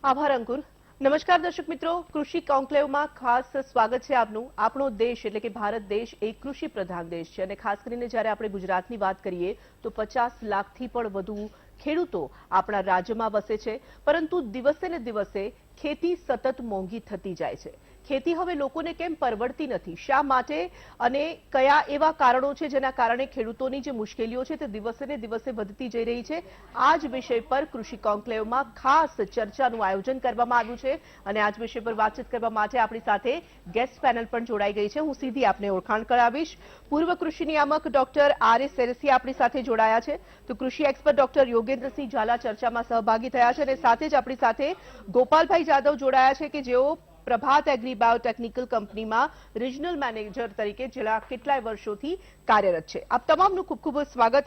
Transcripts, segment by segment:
આભાર અંકુર. નમસ્કાર દર્શક મિત્રો, કૃષિ કોન્ક્લેવમાં ખાસ સ્વાગત છે આપનું. આપણો દેશ એટલે કે ભારત દેશ એક કૃષિ પ્રધાન દેશ છે અને ખાસ કરીને જ્યારે આપણે ગુજરાતની વાત કરીએ તો 50 લાખથી પણ વધુ ખેડૂતો આપણા રાજ્યમાં વસે છે. પરંતુ દિવસે ને દિવસે ખેતી સતત મોંઘી થતી જાય છે. ખેતી હવે લોકોને કેમ પરવડતી નથી, શા માટે અને કયા એવા કારણો છે જેના કારણે ખેડૂતોની જે મુશ્કેલીઓ છે તે દિવસે ને દિવસે વધતી જઈ રહી છે, આ જ વિષય પર કૃષિ કોન્ક્લેવમાં ખાસ ચર્ચાનું આયોજન કરવામાં આવ્યું છે. અને આ જ વિષય પર વાતચીત કરવા માટે આપણી સાથે ગેસ્ટ પેનલ પણ જોડાઈ ગઈ છે. હું સીધી આપને ઓળખાણ કરાવીશ. પૂર્વ કૃષિ નિયામક ડોક્ટર આર.એસ. સેરસિયા આપણી સાથે જોડાયા છે, તો કૃષિ એક્સપર્ટ ડોક્ટર યોગેન્દ્રસિંહ ઝાલા ચર્ચામાં સહભાગી થયા છે અને સાથે જ આપણી સાથે ગોપાલભાઈ જાદવ જોડાયા છે કે જેઓ પ્રભાત એગ્રી બાયોટેકનિકલ કંપનીમાં રિજનલ મેનેજર તરીકે છેલ્લા કેટલાય વર્ષોથી કાર્યરત છે. આપ તમામનું ખૂબ ખૂબ સ્વાગત.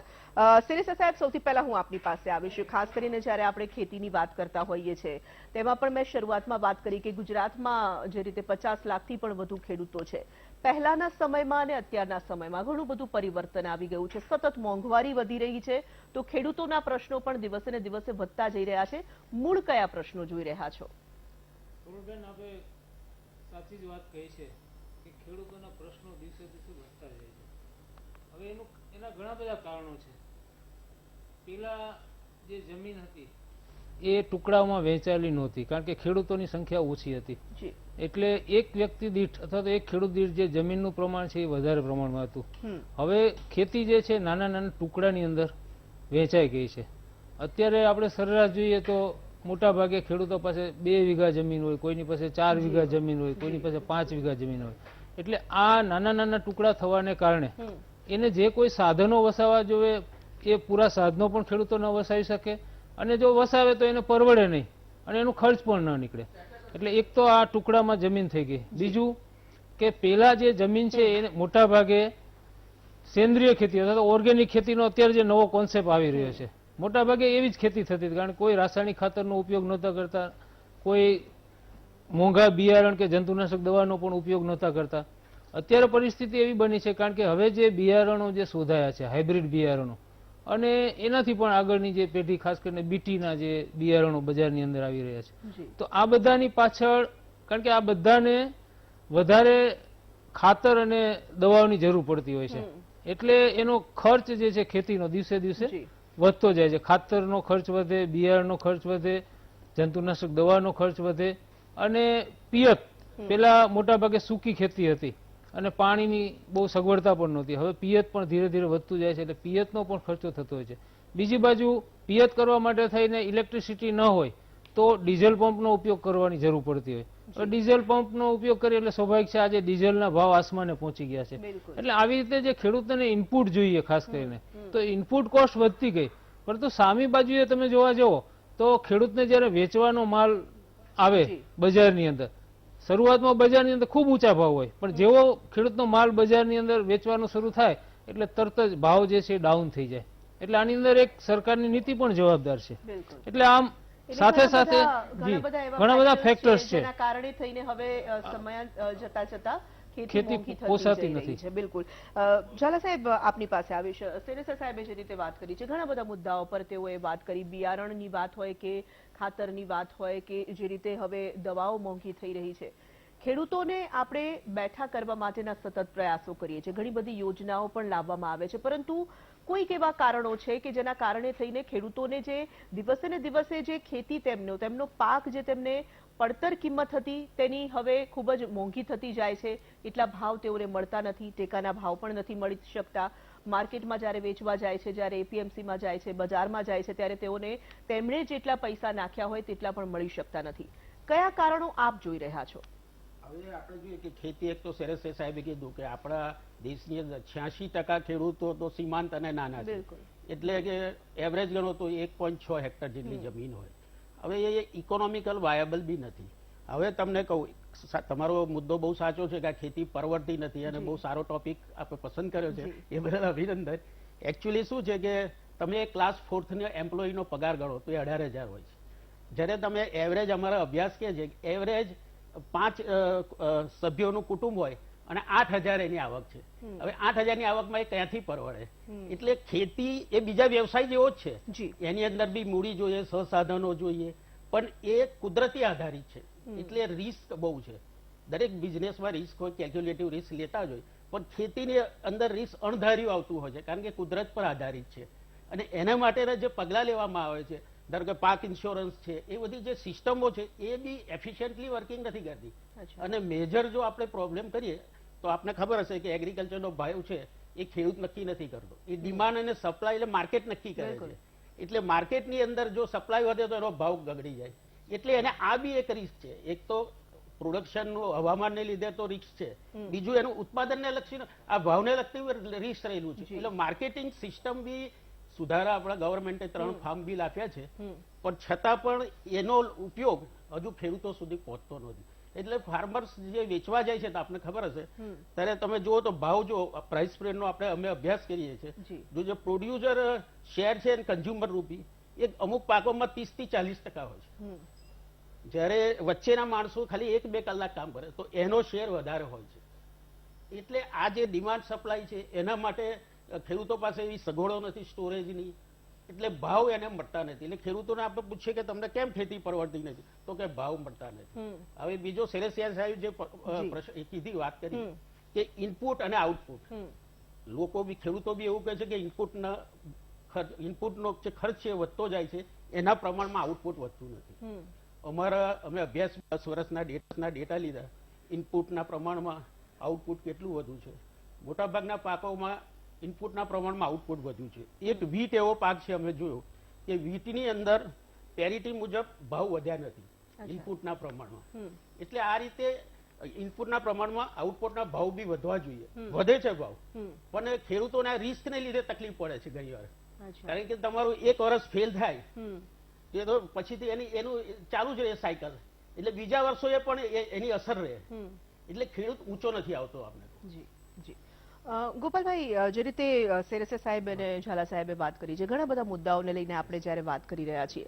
સેરસિયા સાહેબ, સૌથી પહેલા હું આપની પાસે આવીશ. ખાસ કરીને જ્યારે આપણે ખેતીની વાત કરતા હોઈએ છીએ તેમાં પણ મેં શરૂઆતમાં વાત કરી કે ગુજરાતમાં જે રીતે 50 લાખથી પણ વધુ ખેડૂતો છે, પહેલાના સમયમાં અને અત્યારના સમયમાં ઘણું બધું પરિવર્તન આવી ગયું છે. સતત મોંઘવારી વધી રહી છે, તો ખેડૂતોના પ્રશ્નો પણ દિવસે ને દિવસે વધતા જઈ રહ્યા છે. મૂળ કયા પ્રશ્નો જોઈ રહ્યા છો? આપણે સાચી જ વાત કહી છે કે ખેડૂતોના પ્રશ્નો દિવસે દિવસે વધતા જાય છે. હવે એના ઘણા બધા કારણો છે. પેલા જે જમીન હતી એ ટુકડાઓમાં વહેંચાયેલી નહોતી, કારણ કે ખેડૂતોની સંખ્યા ઓછી હતી. એટલે એક વ્યક્તિ દીઠ અથવા તો એક ખેડૂત દીઠ જે જમીનનું પ્રમાણ છે એ વધારે પ્રમાણમાં હતું. હવે ખેતી જે છે નાના નાના ટુકડાની અંદર વહેંચાઈ ગઈ છે. અત્યારે આપણે સરેરાશ જોઈએ તો મોટા ભાગે ખેડૂતો પાસે 2 વીઘા જમીન હોય, કોઈની પાસે 4 વીઘા જમીન હોય, કોઈની પાસે 5 વીઘા જમીન હોય. એટલે આ નાના નાના ટુકડા થવાને કારણે એને જે કોઈ સાધનો વસાવવા જોઈએ એ પૂરા સાધનો પણ ખેડૂતો ન વસાવી શકે, અને જો વસાવે તો એને પરવડે નહીં અને એનો ખર્ચ પણ ન નીકળે. એટલે એક તો આ ટુકડામાં જમીન થઈ ગઈ. બીજું કે પેલા જે જમીન છે એ મોટા ભાગે સેન્દ્રિય ખેતી અથવા ઓર્ગેનિક ખેતીનો અત્યારે જે નવો કોન્સેપ્ટ આવી રહ્યો છે, મોટા ભાગે એવી જ ખેતી થતી હતી, કારણ કે કોઈ રાસાયણિક ખાતરનો ઉપયોગ નહોતા કરતા, કોઈ મોંઘા બિયારણ કે જંતુનાશક દવાનો પણ ઉપયોગ નહોતા કરતા. અત્યારે પરિસ્થિતિ એવી બની છે, કારણ કે હવે જે બિયારણો જે શોધાયા છે, હાઇબ્રિડ બિયારણો, અને એનાથી પણ આગળની જે પેઢી, ખાસ કરીને બીટીના જે બિયારણો બજારની અંદર આવી રહ્યા છે, તો આ બધાની પાછળ, કારણ કે આ બધાને વધારે ખાતર અને દવાઓની જરૂર પડતી હોય છે, એટલે એનો ખર્ચ જે છે ખેતીનો દિવસે દિવસે વધતો જાય છે. ખાતરનો ખર્ચ વધે, બિયારણનો ખર્ચ વધે, જંતુનાશક દવાનો ખર્ચ વધે, અને પિયત, પેલા મોટા ભાગે સૂકી ખેતી હતી અને પાણીની બહુ સગવડતા પણ નહોતી. હવે પિયત પણ ધીરે ધીરે વધતું જાય છે, એટલે પિયતનો પણ ખર્ચો થતો હોય છે. બીજી બાજુ પિયત કરવા માટે થઈને ઇલેક્ટ્રિસિટી ન હોય તો ડીઝલ પંપનો ઉપયોગ કરવાની જરૂર પડતી હોય. ડીઝલ પંપનો ઉપયોગ કરીએ એટલે સ્વાભાવિક છે આજે ડીઝલના ભાવ આસમાને પહોંચી ગયા છે. એટલે આવી રીતે જે ખેડૂતોને ઇનપુટ જોઈએ, ખાસ કરીને તો ઇનપુટ કોસ્ટ વધતી ગઈ. પરંતુ સામી બાજુએ તમે જોવા જાઓ તો ખેડૂતને જયારે વેચવાનો માલ આવે બજારની અંદર, શરૂઆતમાં બજારની અંદર ખૂબ ઊંચા ભાવ હોય, પણ જેવો ખેડૂતનો માલ બજારની અંદર વેચવાનો શરૂ થાય એટલે તરત જ ભાવ જે છે ડાઉન થઈ જાય. એટલે આની અંદર એક સરકારની નીતિ પણ જવાબદાર છે. એટલે આમ સાથે સાથે ઘણા બધા ફેક્ટર્સ છે જેના કારણે થઈને હવે સમય જતા જતા ખેતી પોસાતી નથી. બિલકુલ. ઝાલા સાહેબ, આપની પાસે આવીશ. સેરસિયા સાહેબે જે રીતે વાત કરી છે, ઘણા બધા મુદ્દાઓ પર તેઓએ વાત કરી. બિયારણની વાત હોય કે ખાતરની વાત હોય કે જે રીતે હવે દવાઓ મોંઘી થઈ રહી છે, ખેડૂતોને આપણે બેઠા કરવા માટેના સતત પ્રયાસો કરીએ છીએ, ઘણી બધી યોજનાઓ પણ લાવવામાં આવે છે, પરંતુ કોઈક એવા કારણો છે કે જેના કારણે થઈને ખેડૂતોને જે દિવસે ને દિવસે જે ખેતી તેમનો પાક જે તેમને પડતર કિંમત હતી તેની હવે ખૂબ જ મોંઘી થતી જાય છે. એટલા ભાવ તેઓને મળતા નથી, ટેકાના ભાવ પણ નથી મળી શકતા. માર્કેટમાં જ્યારે વેચવા જાય છે, જ્યારે એપીએમસીમાં જાય છે, બજારમાં જાય છે, ત્યારે તેઓને તેમણે જેટલા પૈસા નાખ્યા હોય તેટલા પણ મળી શકતા નથી. કયા કારણો આપ જોઈ રહ્યા છો? હવે આપણે જોઈએ કે ખેતી, એક તો સેરસિયા સાહેબે કીધું કે આપણા દેશની અંદર 86% ખેડૂતો તો સીમાંત અને નાના છે, એટલે કે એવરેજ ગણો તો 1.6 હેક્ટર જેટલી જમીન હોય. હવે એ ઇકોનોમિકલ વાયબલ બી નથી. હવે તમને કહું, તમારો મુદ્દો બહુ સાચો છે કે આ ખેતી પરવડતી નથી, અને બહુ સારો ટોપિક આપણે પસંદ કર્યો છે, એ બદલ અભિનંદન. એકચ્યુઅલી શું છે કે તમે ક્લાસ 4th એમ્પ્લોયનો પગાર ગણો તો એ 18,000 હોય છે, જ્યારે તમે એવરેજ, અમારા અભ્યાસ કે છે એવરેજ 5 સભ્યોનું કુટુંબ હોય અને 8,000 એની આવક છે. હવે 8,000ની આવકમાં એ ક્યાંથી પરવડે? એટલે ખેતી એ બીજા વ્યવસાય જેવો જ છે, એની અંદર બી મૂડી જોઈએ, સંસાધનો જોઈએ, પણ એ કુદરતી આધારિત છે, એટલે રિસ્ક બહુ છે. દરેક બિઝનેસમાં રિસ્ક હોય, કેલ્ક્યુલેટિવ રિસ્ક લેતા જ હોય, પણ ખેતીની અંદર રિસ્ક અણધાર્યું આવતું હોય છે, કારણ કે કુદરત પર આધારિત છે. અને એના માટેના જે પગલાં લેવામાં આવે છે, ધારો કે પાક ઇન્સ્યોરન્સ છે, એ બધી જે સિસ્ટમો છે એ બી એફિશિયન્ટલી વર્કિંગ નથી કરતી. અને મેજર જો આપણે પ્રોબ્લેમ કરીએ તો આપને ખબર હશે કે એગ્રીકલ્ચરનો ભાવ છે એ ખેડૂત નક્કી નથી કરતો, એ ડિમાન્ડ અને સપ્લાય એટલે માર્કેટ નક્કી કરે છે. એટલે માર્કેટની અંદર જો સપ્લાય વધે તો એનો ભાવ ગગડી જાય. એટલે એને આ બી એક રિસ્ક છે. એક તો પ્રોડક્શનનું હવામાનને લીધે તો રિસ્ક છે, બીજું એનું ઉત્પાદનને લક્ષી આ ભાવને લગતી રિસ્ક રહેલું છે. એટલે માર્કેટિંગ સિસ્ટમ બી સુધારા આપણા ગવર્મેન્ટે 3 ફાર્મ બિલ આપ્યા છે, પણ છતાં પણ એનો ઉપયોગ હજુ ખેડૂતો સુધી પહોંચતો નથી. એટલે ફાર્મર્સ જે વેચવા જાય છે તો આપને ખબર હશે ત્યારે તમે જુઓ તો ભાવ જો પ્રાઇસ સ્પ્રેડનો આપણે અમે અભ્યાસ કરીએ છીએ, જો પ્રોડ્યુસર શેર છે અને કન્ઝ્યુમર રૂપી એ અમુક પાકોમાં 30 થી 40% હોય છે, જ્યારે વચ્ચેના માણસો ખાલી 1-2 કલાક કામ કરે તો એનો શેર વધારે હોય છે. એટલે આ જે ડિમાન્ડ સપ્લાય છે એના માટે ખેડૂતો પાસે એવી સગવડો નથી સ્ટોરેજની, એટલે ભાવ એને મળતા નથી. એટલે ખેડૂતોને આપણે પૂછીએ કે તમને કેમ ખેતી પરવડતી નથી, તો કે ભાવ મળતા નથી. હવે બીજો સેલેસિયા સાહેબ જે કીધી વાત કરી કે ઇનપુટ અને આઉટપુટ, લોકો બી ખેડૂતો બી એવું કહે છે કે ઇનપુટનો જે ખર્ચ છે વધતો જાય છે, એના પ્રમાણમાં આઉટપુટ વધતું નથી. અમે અભ્યાસ 10 વર્ષના ડેટા લીધા, ઇનપુટના પ્રમાણમાં આઉટપુટ કેટલું વધુ છે. મોટાભાગના પાકોમાં ઇનપુટના પ્રમાણમાં આઉટપુટ વધ્યું છે. એક વીટ એવો પાક છે અમે જોયો કે વીટની અંદર પેરિટી મુજબ ભાવ વધ્યા નથી ઇનપુટના પ્રમાણમાં. એટલે આ રીતે ઇનપુટના પ્રમાણમાં આઉટપુટના ભાવ બી વધવા જોઈએ, વધે છે ભાવ, પણ ખેડૂતોના રિસ્કને લીધે તકલીફ પડે છે ઘણી વાર. કારણ કે તમારું 1 વર્ષ ફેલ થાય એ તો પછીથી એનું ચાલુ જ રહે સાયકલ, એટલે બીજા વર્ષોએ પણ એની અસર રહે. એટલે ખેડૂત ઊંચો નથી આવતો આપણે. જી જી ગોપાલભાઈ, જે રીતે સેરેસે સાહેબ અને ઝાલા સાહેબે વાત કરી છે, ઘણા બધા મુદ્દાઓને લઈને આપણે જ્યારે વાત કરી રહ્યા છીએ,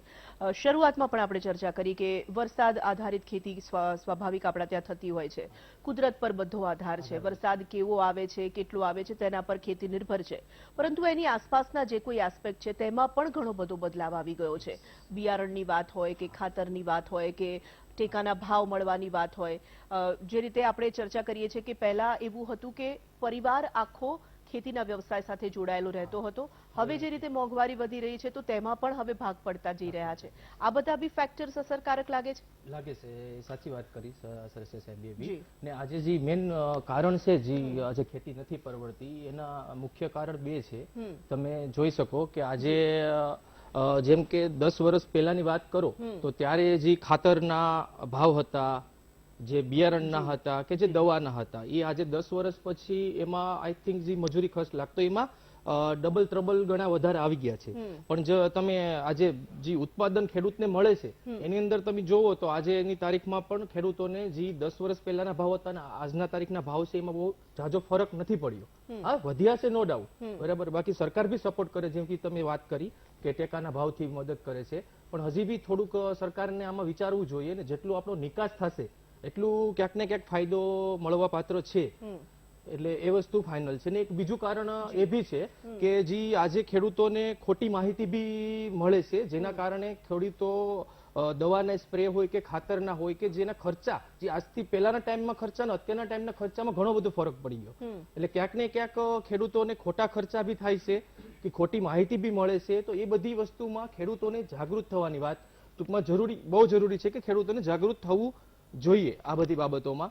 શરૂઆતમાં પણ આપણે ચર્ચા કરી કે વરસાદ આધારિત ખેતી સ્વાભાવિક આપણા ત્યાં થતી હોય છે, કુદરત પર બધો આધાર છે, વરસાદ કેવો આવે છે, કેટલો આવે છે તેના પર ખેતી નિર્ભર છે. પરંતુ એની આસપાસના જે કોઈ એસ્પેક્ટ છે તેમાં પણ ઘણો બધો બદલાવ આવી ગયો છે. બિયારણની વાત હોય કે ખાતરની વાત હોય કે ટેકાના ભાવ મળવાની વાત હોય, જે રીતે આપણે ચર્ચા કરીએ છીએ કે પહેલા એવું હતું કે પરિવાર આખો ખેતીના વ્યવસાય સાથે જોડાયેલો રહેતો હતો, હવે જે રીતે મોંઘવારી વધી રહી છે તો તેમાં પણ હવે ભાગ પડતા જઈ રહ્યા છે. આ બધા બી ફેક્ટર્સ અસરકારક લાગે છે. સાચી વાત કરી સરસે સાહેબે બી. ને આજે જે મેન કારણ છે જે આજે ખેતી નથી પરવડતી, એના મુખ્ય કારણ 2 છે. તમે જોઈ શકો કે આજે જેમ કે 10 વર્ષ પહેલાની વાત કરો તો ત્યારે જે ખાતરના ભાવ હતા, જે બિયારણના હતા કે જે દવાના હતા, એ આજે 10 વર્ષ પછી એમાં આઈ થિંક જે મજૂરી ખર્ચ લાગતો એમાં ડબલ ત્રબલ ગણા વધારે આવી ગયા છે. પણ જો તમે આજે જે ઉત્પાદન ખેડૂતને મળે છે એની અંદર તમે જોવો તો આજે એની તારીખમાં પણ ખેડૂતોને જે 10 વર્ષ પહેલાના ભાવ હતા અને આજના તારીખના ભાવ છે એમાં બહુ ઝાઝો ફરક નથી પડ્યો. હા, વધ્યા છે નો ડાઉટ, બરાબર. બાકી સરકાર બી સપોર્ટ કરે, જેમ કે તમે વાત કરી કે ટેકાના ભાવથી મદદ કરે છે, પણ હજી બી થોડુંક સરકારને આમાં વિચારવું જોઈએ ને જેટલું આપણો નિકાસ થશે એટલું ક્યાંક ને ક્યાંક ફાયદો મળવા પાત્ર છે. એટલે એ વસ્તુ ફાઇનલ છે. ને એક બીજું કારણ એ બી છે કે જે આજે ખેડૂતોને ખોટી માહિતી બી મળે છે, જેના કારણે ખેડૂતો દવાના સ્પ્રે હોય કે ખાતરના હોય કે જેના ખર્ચા જે આજથી પહેલાના ટાઈમમાં ખર્ચા ને અત્યારના ટાઈમના ખર્ચામાં ઘણો બધો ફરક પડી ગયો. એટલે ક્યાંક ને ક્યાંક ખેડૂતોને ખોટા ખર્ચા બી થાય છે કે ખોટી માહિતી બી મળે છે. તો એ બધી વસ્તુમાં ખેડૂતોને જાગૃત થવાની વાત ટૂંકમાં બહુ જરૂરી છે કે ખેડૂતોને જાગૃત થવું જોઈએ આ બધી બાબતોમાં.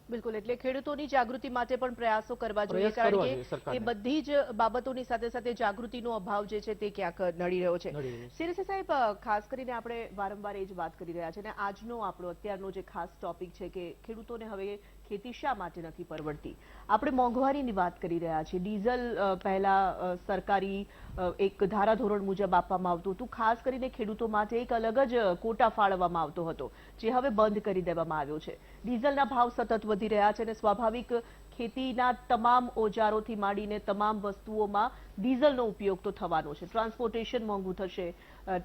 બિલકુલ, એટલે ખેડૂતોની જાગૃતિ માટે પણ પ્રયાસો કરવા જોઈએ, કારણ કે એ બધી જ બાબતોની સાથે સાથે જાગૃતિનો અભાવ જે છે તે ક્યાંક નડી રહ્યો છે. સેરેસે સાહેબ, ખાસ કરીને આપણે વારંવાર એ જ વાત કરી રહ્યા છે અને આજનો આપણો અત્યારનો જે ખાસ ટોપિક છે કે ખેડૂતોને હવે ખેતી શા માટે નથી પરવડતી. આપણે મોંઘવારીની વાત કરી રહ્યા છીએ. ડીઝલ પહેલા સરકારી એક ધારાધોરણ મુજબ આપવામાં આવતું હતું, ખાસ કરીને ખેડૂતો માટે એક અલગ જ કોટા ફાળવવામાં આવતો હતો, જે હવે બંધ કરી દેવામાં આવ્યો છે. ડીઝલના ભાવ સતત વધી રહ્યા છે અને સ્વાભાવિક ખેતીના તમામ ઓજારોથી માંડીને તમામ વસ્તુઓમાં ડીઝલનો ઉપયોગ તો થવાનો છે. ટ્રાન્સપોર્ટેશન મોંઘું થશે,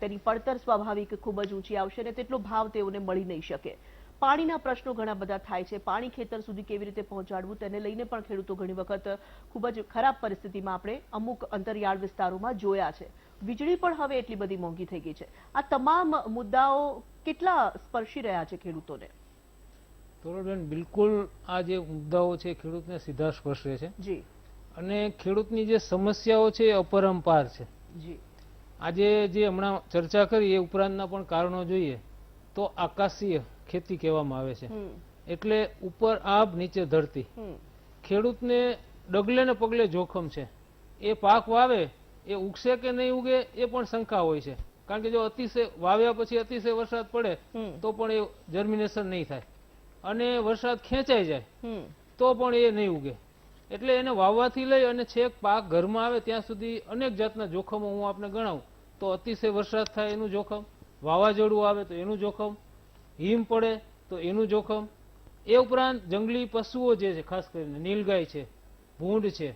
તેની પડતર સ્વાભાવિક ખૂબ જ ઊંચી આવશે અને તેટલો ભાવ તેઓને મળી નહીં શકે. પાણીના પ્રશ્નો ઘણા બધા થાય છે. પાણી ખેતર સુધી કેવી રીતે પહોંચાડવું તેને લઈને પણ ખેડૂતો ઘણી વખત ખૂબ જ ખરાબ પરિસ્થિતિમાં આપણે અમુક અંતરિયાળ વિસ્તારોમાં જોયા છે. વીજળી પણ હવે એટલી બધી મોંઘી થઈ ગઈ છે. આ તમામ મુદ્દાઓ કેટલા સ્પર્શી રહ્યા છે ખેડૂતોને? તોરલબેન, બિલકુલ આ જે મુદ્દાઓ છે ખેડૂતને સીધા સ્પર્શે છે જી અને ખેડૂતની જે સમસ્યાઓ છે એ અપરંપાર છે. જી આજે જે હમણાં ચર્ચા કરી એ ઉપરાંતના પણ કારણો જોઈએ તો આકાશીય ખેતી કહેવામાં આવે છે. એટલે ઉપર આબ નીચે ધરતી. ખેડૂતને ડગલે ને પગલે જોખમ છે. એ પાક વાવે એ ઉગશે કે નહીં ઉગે એ પણ શંકા હોય છે, કારણ કે જો અતિશય વાવ્યા પછી અતિશય વરસાદ પડે તો પણ એ જર્મિનેશન નહીં થાય અને વરસાદ ખેંચાઈ જાય તો પણ એ નહીં ઉગે. એટલે એને વાવવાથી લઈ અને છેક પાક ઘરમાં આવે ત્યાં સુધી અનેક જાતના જોખમો હું આપને ગણાવું તો અતિશય વરસાદ થાય એનું જોખમ, વાવાઝોડું આવે તો એનું જોખમ, હિમ પડે તો એનું જોખમ, એ ઉપરાંત જંગલી પશુઓ જે છે, ખાસ કરીને નીલગાય છે, ભૂંડ છે,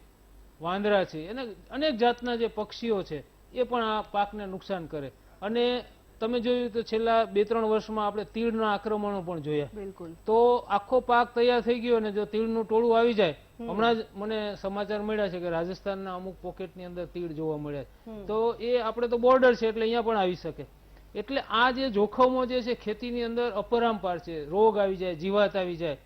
વાંદરા છે, અને અનેક જાતના જે પક્ષીઓ છે એ પણ આ પાકને નુકસાન કરે. અને તમે જોયું તો છેલ્લા 2-3 વર્ષમાં આપણે તીડના આક્રમણો પણ જોયા. બિલકુલ. તો આખો પાક તૈયાર થઈ ગયો અને જો તીડનું ટોળું આવી જાય, હમણાં જ મને સમાચાર મળ્યા છે કે રાજસ્થાનના અમુક પોકેટની અંદર તીડ જોવા મળ્યા છે. તો એ આપણે તો બોર્ડર છે એટલે અહીંયા પણ આવી શકે. એટલે આ જે જોખમો જે છે ખેતીની અંદર અપરંપાર છે. રોગ આવી જાય, જીવાત આવી જાય,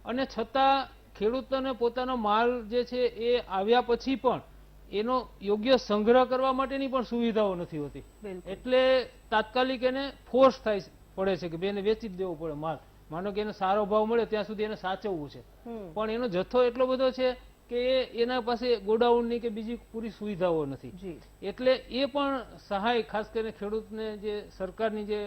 અને છતાં ખેડૂતોને પોતાનો માલ જે છે એ આવ્યા પછી પણ એનો યોગ્ય સંગ્રહ કરવા માટેની પણ સુવિધાઓ નથી હોતી. એટલે તાત્કાલિક એને ફોર્સ થાય પડે છે કે બેને વેચી જ દેવો પડે માલ. માનો કે એને સારો ભાવ મળે ત્યાં સુધી એને સાચવવું છે, પણ એનો જથ્થો એટલો બધો છે કે એના પાસે ગોડાઉનની કે બીજી પૂરી સુવિધાઓ નથી. એટલે એ પણ સહાય, ખાસ કરીને ખેડૂતને જે સરકારની જે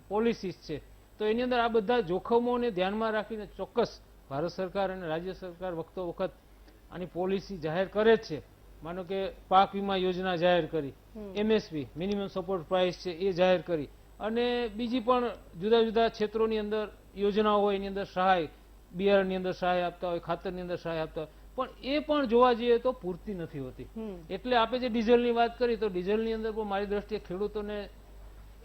પોલિસીસ છે તો એની અંદર આ બધા જોખમોને ધ્યાનમાં રાખીને ચોક્કસ ભારત સરકાર અને રાજ્ય સરકાર વખતો વખત આની પોલિસી જાહેર કરે જ છે. માનો કે પાક વીમા યોજના જાહેર કરી, MSP મિનિમમ સપોર્ટ પ્રાઇસ છે એ જાહેર કરી, અને બીજી પણ જુદા જુદા ક્ષેત્રોની અંદર યોજનાઓ હોય, એની અંદર સહાય, બિયારણની અંદર સહાય આપતા હોય, ખાતરની અંદર સહાય આપતા હોય, પણ એ પણ જોવા જઈએ તો પૂરતી નથી હોતી. એટલે આપણે જે ડીઝલની વાત કરી તો ડીઝલની અંદર પણ મારી દ્રષ્ટિએ ખેડૂતોને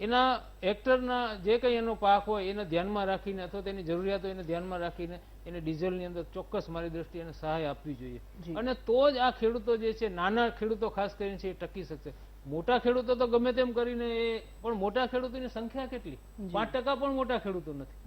એના હેક્ટરના જે કંઈ એનો પાક હોય એને ધ્યાનમાં રાખીને અથવા તેની જરૂરિયાતો એને ધ્યાનમાં રાખીને એને ડીઝલની અંદર ચોક્કસ મારી દ્રષ્ટિએ એને સહાય આપવી જોઈએ. અને તો જ આ ખેડૂતો જે છે, નાના ખેડૂતો ખાસ કરીને છે, એ ટકી શકશે. મોટા ખેડૂતો તો ગમે તેમ કરીને પણ મોટા ખેડૂતોની સંખ્યા કેટલી? 5% પણ મોટા ખેડૂતો નથી.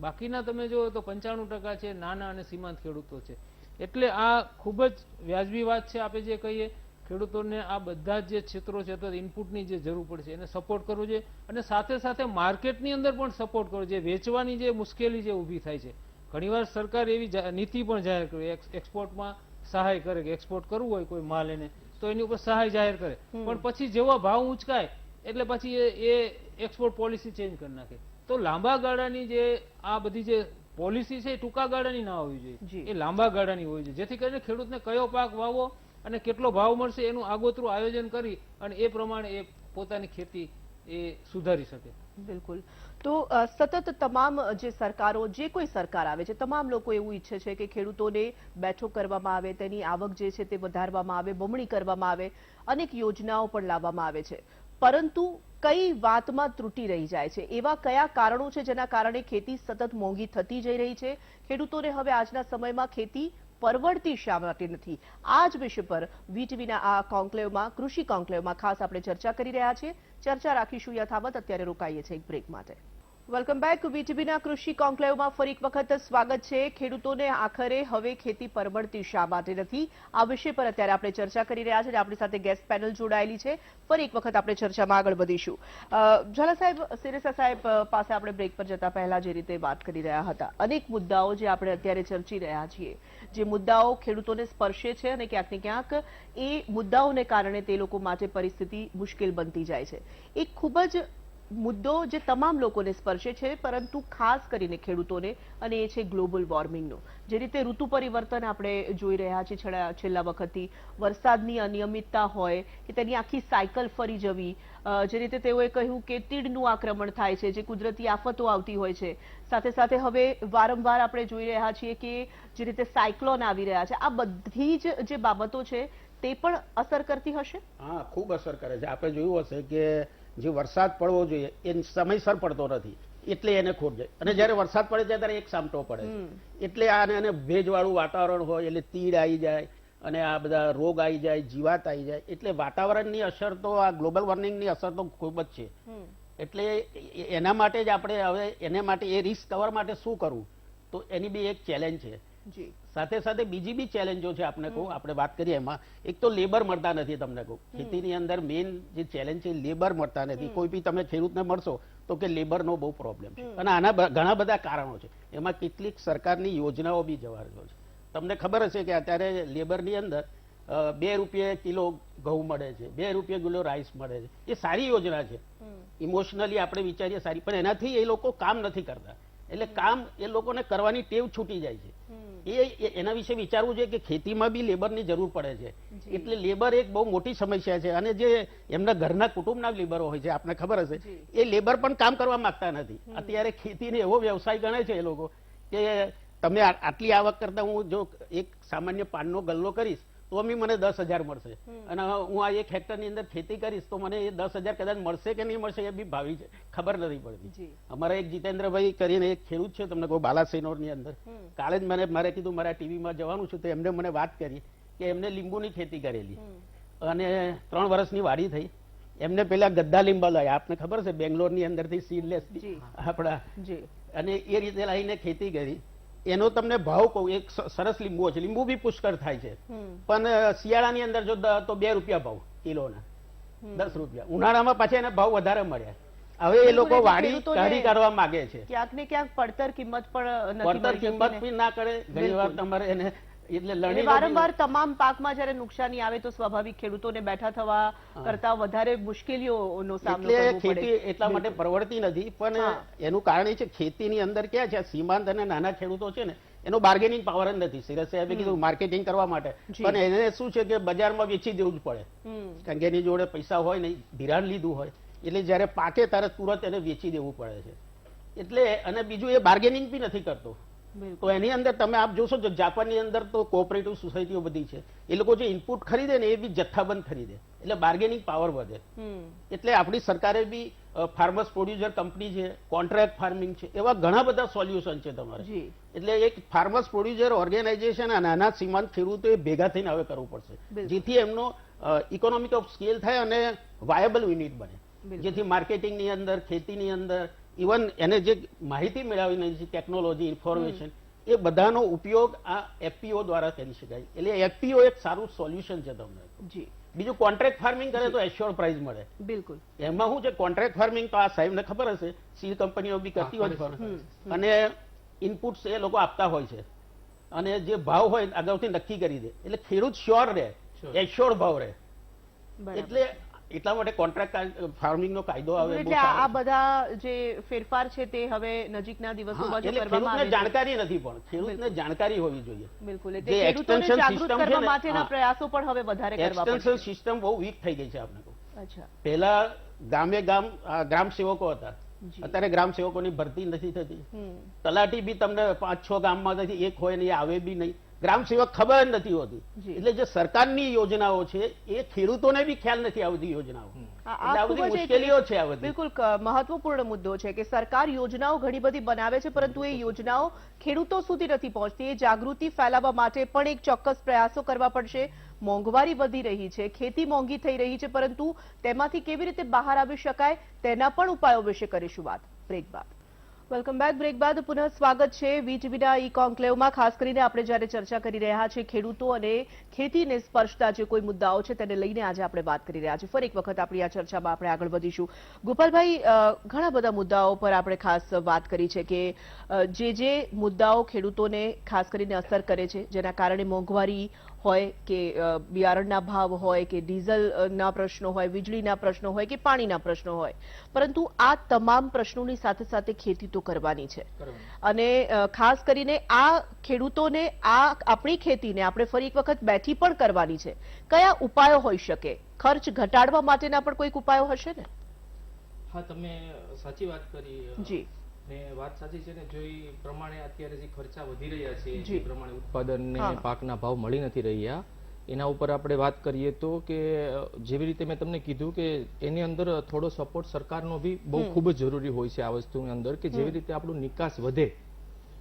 બાકીના તમે જો તો 95% છે નાના અને સીમાંત ખેડૂતો છે. એટલે આ ખૂબ જ વ્યાજબી વાત છે. આપણે જે કહીએ ખેડૂતોને આ બધા જે ક્ષેત્રો છે અથવા ઇનપુટની જે જરૂર પડશે એને સપોર્ટ કરવો જોઈએ, અને સાથે સાથે માર્કેટની અંદર પણ સપોર્ટ કરવો જોઈએ. વેચવાની જે મુશ્કેલી જે ઊભી થાય છે, ઘણીવાર સરકાર એવી નીતિ પણ જાહેર કરે, એક્સપોર્ટમાં સહાય કરે કે એક્સપોર્ટ કરવું હોય કોઈ માલ એને તો એની ઉપર સહાય જાહેર કરે, પણ પછી જેવા ભાવ ઊંચકાય એટલે પછી એ એક્સપોર્ટ પોલિસી ચેન્જ કરી નાખે. તો લાંબા ગાળાની જે આ બધી જે પોલિસી છે એ ટૂંકા ગાળાની ના હોવી જોઈએ, એ લાંબા ગાળાની હોવી જોઈએ, જેથી કરીને ખેડૂતને કયો પાક વાવવો અને કેટલો ભાવ મળશે એનું આગોતરું આયોજન કરી અને એ પ્રમાણે એ પોતાની ખેતી એ સુધારી શકે. બિલકુલ. તો સતત તમામ જે સરકારો, જે કોઈ સરકાર આવે છે, તમામ લોકો એવું ઈચ્છે છે કે ખેડૂતોને બેઠો કરવામાં આવે, તેની આવક જે છે તે વધારવામાં આવે, બમણી કરવામાં આવે, અનેક યોજનાઓ પણ લાવવામાં આવે છે. પરંતુ કઈ વાતમાં ત્રુટી રહી જાય છે? એવા કયા કારણો છે જેના કારણે ખેતી સતત મોંઘી થતી જઈ રહી છે? ખેડૂતોને હવે આજના સમયમાં ખેતી પરવડતી શા માટે નથી? આ જ વિષય પર વીટીવીના આ કોન્ક્લેવમાં, કૃષિ કોન્ક્લેવમાં ખાસ આપણે ચર્ચા કરી રહ્યા છીએ. ચર્ચા રાખીશું યથાવત. અત્યારે રોકાઈએ છીએ એક બ્રેક માટે. Welcome back. વીટીવીના કૃષિ કોન્ક્લેવમાં ફરી એક વખત સ્વાગત છે. ખેડૂતોને આખરે હવે ખેતી પરવડતી શા માટે નથી, આ વિષય પર અત્યારે આપણે ચર્ચા કરી રહ્યા છીએ. આપણી સાથે ગેસ્ટ પેનલ જોડાયેલી છે. ફરી એક વખત આપણે ચર્ચામાં આગળ વધીશું. ઝાલા સાહેબ, સિરેસા સાહેબ પાસે આપણે બ્રેક પર જતા પહેલા જે રીતે વાત કરી રહ્યા હતા, અનેક મુદ્દાઓ જે આપણે અત્યારે ચર્ચી રહ્યા છીએ, જે મુદ્દાઓ ખેડૂતોને સ્પર્શે છે અને ક્યાંક ને ક્યાંક એ મુદ્દાઓને કારણે તે લોકો માટે પરિસ્થિતિ મુશ્કેલ બનતી જાય છે. એક ખૂબ જ મુદ્દો જે તમામ લોકોને સ્પર્શે છે, પરંતુ ખાસ કરીને ખેડૂતોને, અને એ છે ગ્લોબલ વોર્મિંગનો. જે રીતે ઋતુ પરિવર્તન આપણે જોઈ રહ્યા છીએ છેલ્લા વખતથી, વરસાદની અનિયમિતતા હોય કે તેની આખી સાયકલ ફરી જવી, જે રીતે તેઓએ કહ્યું કે તીડનું આક્રમણ થાય છે, જે કુદરતી આફતો આવતી હોય છે, સાથે સાથે હવે વારંવાર આપણે જોઈ રહ્યા છીએ કે જે રીતે સાયક્લોન આવી રહ્યા છે, આ બધી જ જે બાબતો છે તે પણ અસર કરતી હશે. હા, ખૂબ અસર કરે છે. આપણે જોયું હશે કે જે વરસાદ પડવો જોઈએ એ સમયસર પડતો નથી, એટલે એને ખોટ જાય, અને જયારે વરસાદ પડે છે ત્યારે એક સામટો પડે છે, એટલે આને ભેજવાળું વાતાવરણ હોય એટલે તીડ આવી જાય, અને આ બધા રોગ આવી જાય, જીવાત આવી જાય. એટલે વાતાવરણની અસર તો આ ગ્લોબલ વોર્મિંગની અસર તો ખૂબ જ છે. એટલે એના માટે જ આપણે હવે એને માટે એ રિસ્ક કવર માટે શું કરવું, તો એની બી એક ચેલેન્જ છે. જી સાથે સાથે બીજી બી ચેલેન્જો છે. આપણે વાત કરીએ એમાં એક તો લેબર મળતા નથી. તમને કહું ખેતીની અંદર મેઇન જે ચેલેન્જ છે લેબર મળતા નથી. કોઈ બી તમે ખેડૂતને મળશો તો કે લેબરનો બહુ પ્રોબ્લેમ છે, અને આના ઘણા બધા કારણો છે. એમાં કેટલીક સરકારની યોજનાઓ બી જવાબદાર છે. તમને ખબર હશે કે અત્યારે લેબરની અંદર 2 રૂપિયે કિલો ઘઉં મળે છે, 2 રૂપિયે કિલો રાઈસ મળે છે. એ સારી યોજના છે, ઇમોશનલી આપણે વિચારીએ સારી, પણ એનાથી એ લોકો કામ નથી કરતા. એટલે કામ એ લોકોને કરવાની ટેવ છૂટી જાય છે. એના વિશે વિચારવું જોઈએ કે ખેતીમાં બી લેબરની જરૂર પડે છે. એટલે લેબર એક બહુ મોટી સમસ્યા છે. અને જે એમના ઘરના કુટુંબના લેબરો હોય છે, આપને ખબર હશે, એ લેબર પણ કામ કરવા માંગતા નથી. અત્યારે ખેતીને એવો વ્યવસાય ગણે છે એ લોકો કે તમે આટલી આવક કરતા હું જો એક સામાન્ય પાનનો ગલ્લો કરીશ તો બી મને 10,000 મળશે, અને હું આ 1 હેક્ટરની અંદર ખેતી કરીશ તો મને એ 10,000 કદાચ મળશે કે નહીં મળશે એ બી ભાવી છે, ખબર નથી પડતી. અમારા એક જીતેન્દ્રભાઈ કરીને એક ખેડૂત છે, તમને કહું બાલાસિનોરની અંદર, કાલે જ મારે કીધું મારા ટીવીમાં જવાનું છું, તો એમને મને વાત કરી કે એમને લીંબુની ખેતી કરેલી અને 3 વર્ષની વાડી થઈ. એમને પેલા ગદ્દા લીંબા લાવ્યા, આપને ખબર છે બેંગ્લોરની અંદરથી સીડલેસ આપણા, અને એ રીતે લાવીને ખેતી કરી. એનો તમને ભાવ કહું, એક સરસ લીંબુ છે, લીંબુ બી પુષ્કળ થાય છે, પણ શિયાળાની અંદર જો તો 2 રૂપિયા ભાવ કિલોના, 10 રૂપિયા. ઉનાળામાં પાછા એને ભાવ વધારે મળ્યા. હવે એ લોકો વાડી કાઢી કાઢવા માંગે છે. ક્યાંક ને ક્યાંક પડતર કિંમત પણ પડતર કિંમત બી ના કરે. ઘણી વાર તમારે એને એટલે લણી વારંવાર તમામ પાકમાં જયારે નુકસાની આવે તો સ્વાભાવિક ખેડૂતોને બેઠા થવા કરતા વધારે મુશ્કેલીઓનો સામનો કરવો પડે. ખેતી એટલા માટે પરવડતી નથી, પણ એનું કારણ એ છે ખેતીની અંદર ક્યાં છે સીમાંત અને નાના ખેડૂતો છે ને એનો બાર્ગેનિંગ પાવર જ નથી. સિરસ સાહેબે કીધું માર્કેટિંગ કરવા માટે, પણ એને શું છે કે બજારમાં વેચી દેવું જ પડે, કારણ કે એની જોડે પૈસા હોય નહીં, ધિરાણ લીધું હોય, એટલે જયારે પાકે ત્યારે તુરંત એને વેચી દેવું પડે છે. એટલે અને બીજું એ બાર્ગેનિંગ બી નથી કરતો. તો એની અંદર તમે આપ જોશો તો જાપાનની અંદર તો કોઓપરેટિવ સોસાયટીઓ બધી છે, એ લોકો જે ઇનપુટ ખરીદે ને એ બી જથ્થાબંધ ખરીદે, એટલે બાર્ગેનિંગ પાવર વધે. એટલે આપણી સરકારે બી ફાર્મર્સ પ્રોડ્યુસર કંપની છે, કોન્ટ્રાક્ટ ફાર્મિંગ છે, એવા ઘણા બધા સોલ્યુશન છે તમારે. એટલે એક ફાર્મર્સ પ્રોડ્યુસર ઓર્ગેનાઇઝેશન અને નાના સીમાંત ખેડૂતોએ ભેગા થઈને હવે કરવું પડશે, જેથી એમનો ઇકોનોમિક ઓફ સ્કેલ થાય અને વાયબલ યુનિટ બને, જેથી માર્કેટિંગની અંદર, ખેતીની અંદર, ઇવન એને જે માહિતી મેળવીને છે, ટેકનોલોજી, ઇન્ફોર્મેશન, એ બધાનો ઉપયોગ આ એફપીઓ દ્વારા કરી શકાય. એટલે એફપીઓ એક સારું સોલ્યુશન છે તમને. બીજું કોન્ટ્રાક્ટ ફાર્મિંગ કરે તો એશ્યોર પ્રાઇસ મળે. બિલકુલ. એમાં શું છે કોન્ટ્રાક્ટ ફાર્મિંગ, તો આ સાહેબને ખબર હશે, સીડ કંપનીઓ બી કરતી હોય છે, અને ઇનપુટ્સ એ લોકો આપતા હોય છે, અને જે ભાવ હોય અગાઉથી નક્કી કરી દે, એટલે ખેડૂત શ્યોર રહે, એશ્યોર ભાવ રહે. એટલે એટલા માટે કોન્ટ્રાક્ટ ફાર્મિંગ નો કાયદો આવે. એટલે આ બધા જે ફેરફાર છે તે હવે નજીકના દિવસોમાં જો કરવામાં આવે. જાણકારી નથી, પણ ખેડૂતને જાણકારી હોવી જોઈએ. બિલકુ એટલે ખેડૂતોને જાગૃત કરવા માટેના પ્રયાસો પણ હવે વધારે કરવા પડશે. એક્સટેન્શન સિસ્ટમ બહુ વીક થઈ ગઈ છે. આપણે પહેલા ગામે ગ્રામ સેવકો હતા, અત્યારે ગ્રામ સેવકોની ભરતી નથી થતી. તલાટી બી તમને 5-6 ગામમાંથી એક હોય ને એ આવે બી નહીં. ગ્રામ સેવક ખબર નથી હોતી. એટલે જે સરકારની યોજનાઓ છે એ ખેડૂતોને બી ખ્યાલ નથી આવતી યોજનાઓ. આ બધી મુશ્કેલીઓ છે. આ બધી બિલકુલ મહત્વપૂર્ણ મુદ્દો છે કે સરકાર યોજનાઓ ઘણી બધી બનાવે છે, પરંતુ એ યોજનાઓ ખેડૂતો સુધી નથી પહોંચતી. એ જાગૃતિ ફેલાવવા માટે પણ એક ચોક્કસ પ્રયાસો કરવા પડશે. મોંઘવારી વધી રહી છે, ખેતી મોંઘી થઈ રહી છે, પરંતુ તેમાંથી કેવી રીતે બહાર આવી શકાય તેના પણ ઉપાયો વિશે કરીશું વાત બ્રેક બાદ. Welcome back. બ્રેક બાદ પુનઃ સ્વાગત છે વીટીવીના ઈ કોન્ક્લેવમાં. ખાસ કરીને આપણે જ્યારે ચર્ચા કરી રહ્યા છીએ ખેડૂતો અને ખેતીને સ્પર્શતા જે કોઈ મુદ્દાઓ છે તેને લઈને આજે આપણે વાત કરી રહ્યા છીએ. ફરી એક વખત આપણી આ ચર્ચામાં આપણે આગળ વધીશું. ગોપાલભાઈ, ઘણા બધા મુદ્દાઓ પર આપણે ખાસ વાત કરી છે કે જે મુદ્દાઓ ખેડૂતોને ખાસ કરીને અસર કરે છે, જેના કારણે મોંઘવારી હોય કે બિયારણના ભાવ હોય કે ડીઝલના પ્રશ્નો હોય, વીજળીના પ્રશ્નો હોય કે પાણીના પ્રશ્નો હોય, પરંતુ આ તમામ પ્રશ્નોની સાથે સાથે ખેતી તો કરવાની છે. અને ખાસ કરીને આ ખેડૂતોને આ આપણી ખેતીને આપણે ફરી એક વખત બેઠી પણ કરવાની છે. કયા ઉપાયો હોઈ શકે? ખર્ચ ઘટાડવા માટેના પણ કોઈક ઉપાયો હશે ને? હા, તમે સાચી વાત કરી. જી, ને વાત સાચી છે ને, જો એ પ્રમાણે અત્યારે જે ખર્ચા વધી રહ્યા છે, જે પ્રમાણે ઉત્પાદન ને પાકના ભાવ મળી નથી રહ્યા, એના ઉપર આપણે વાત કરીએ તો કે જેવી રીતે મેં તમને કીધું કે એની અંદર થોડો સપોર્ટ સરકારનો બી બહુ ખૂબ જ જરૂરી હોય છે આ વસ્તુની અંદર, કે જેવી રીતે આપણું નિકાસ વધે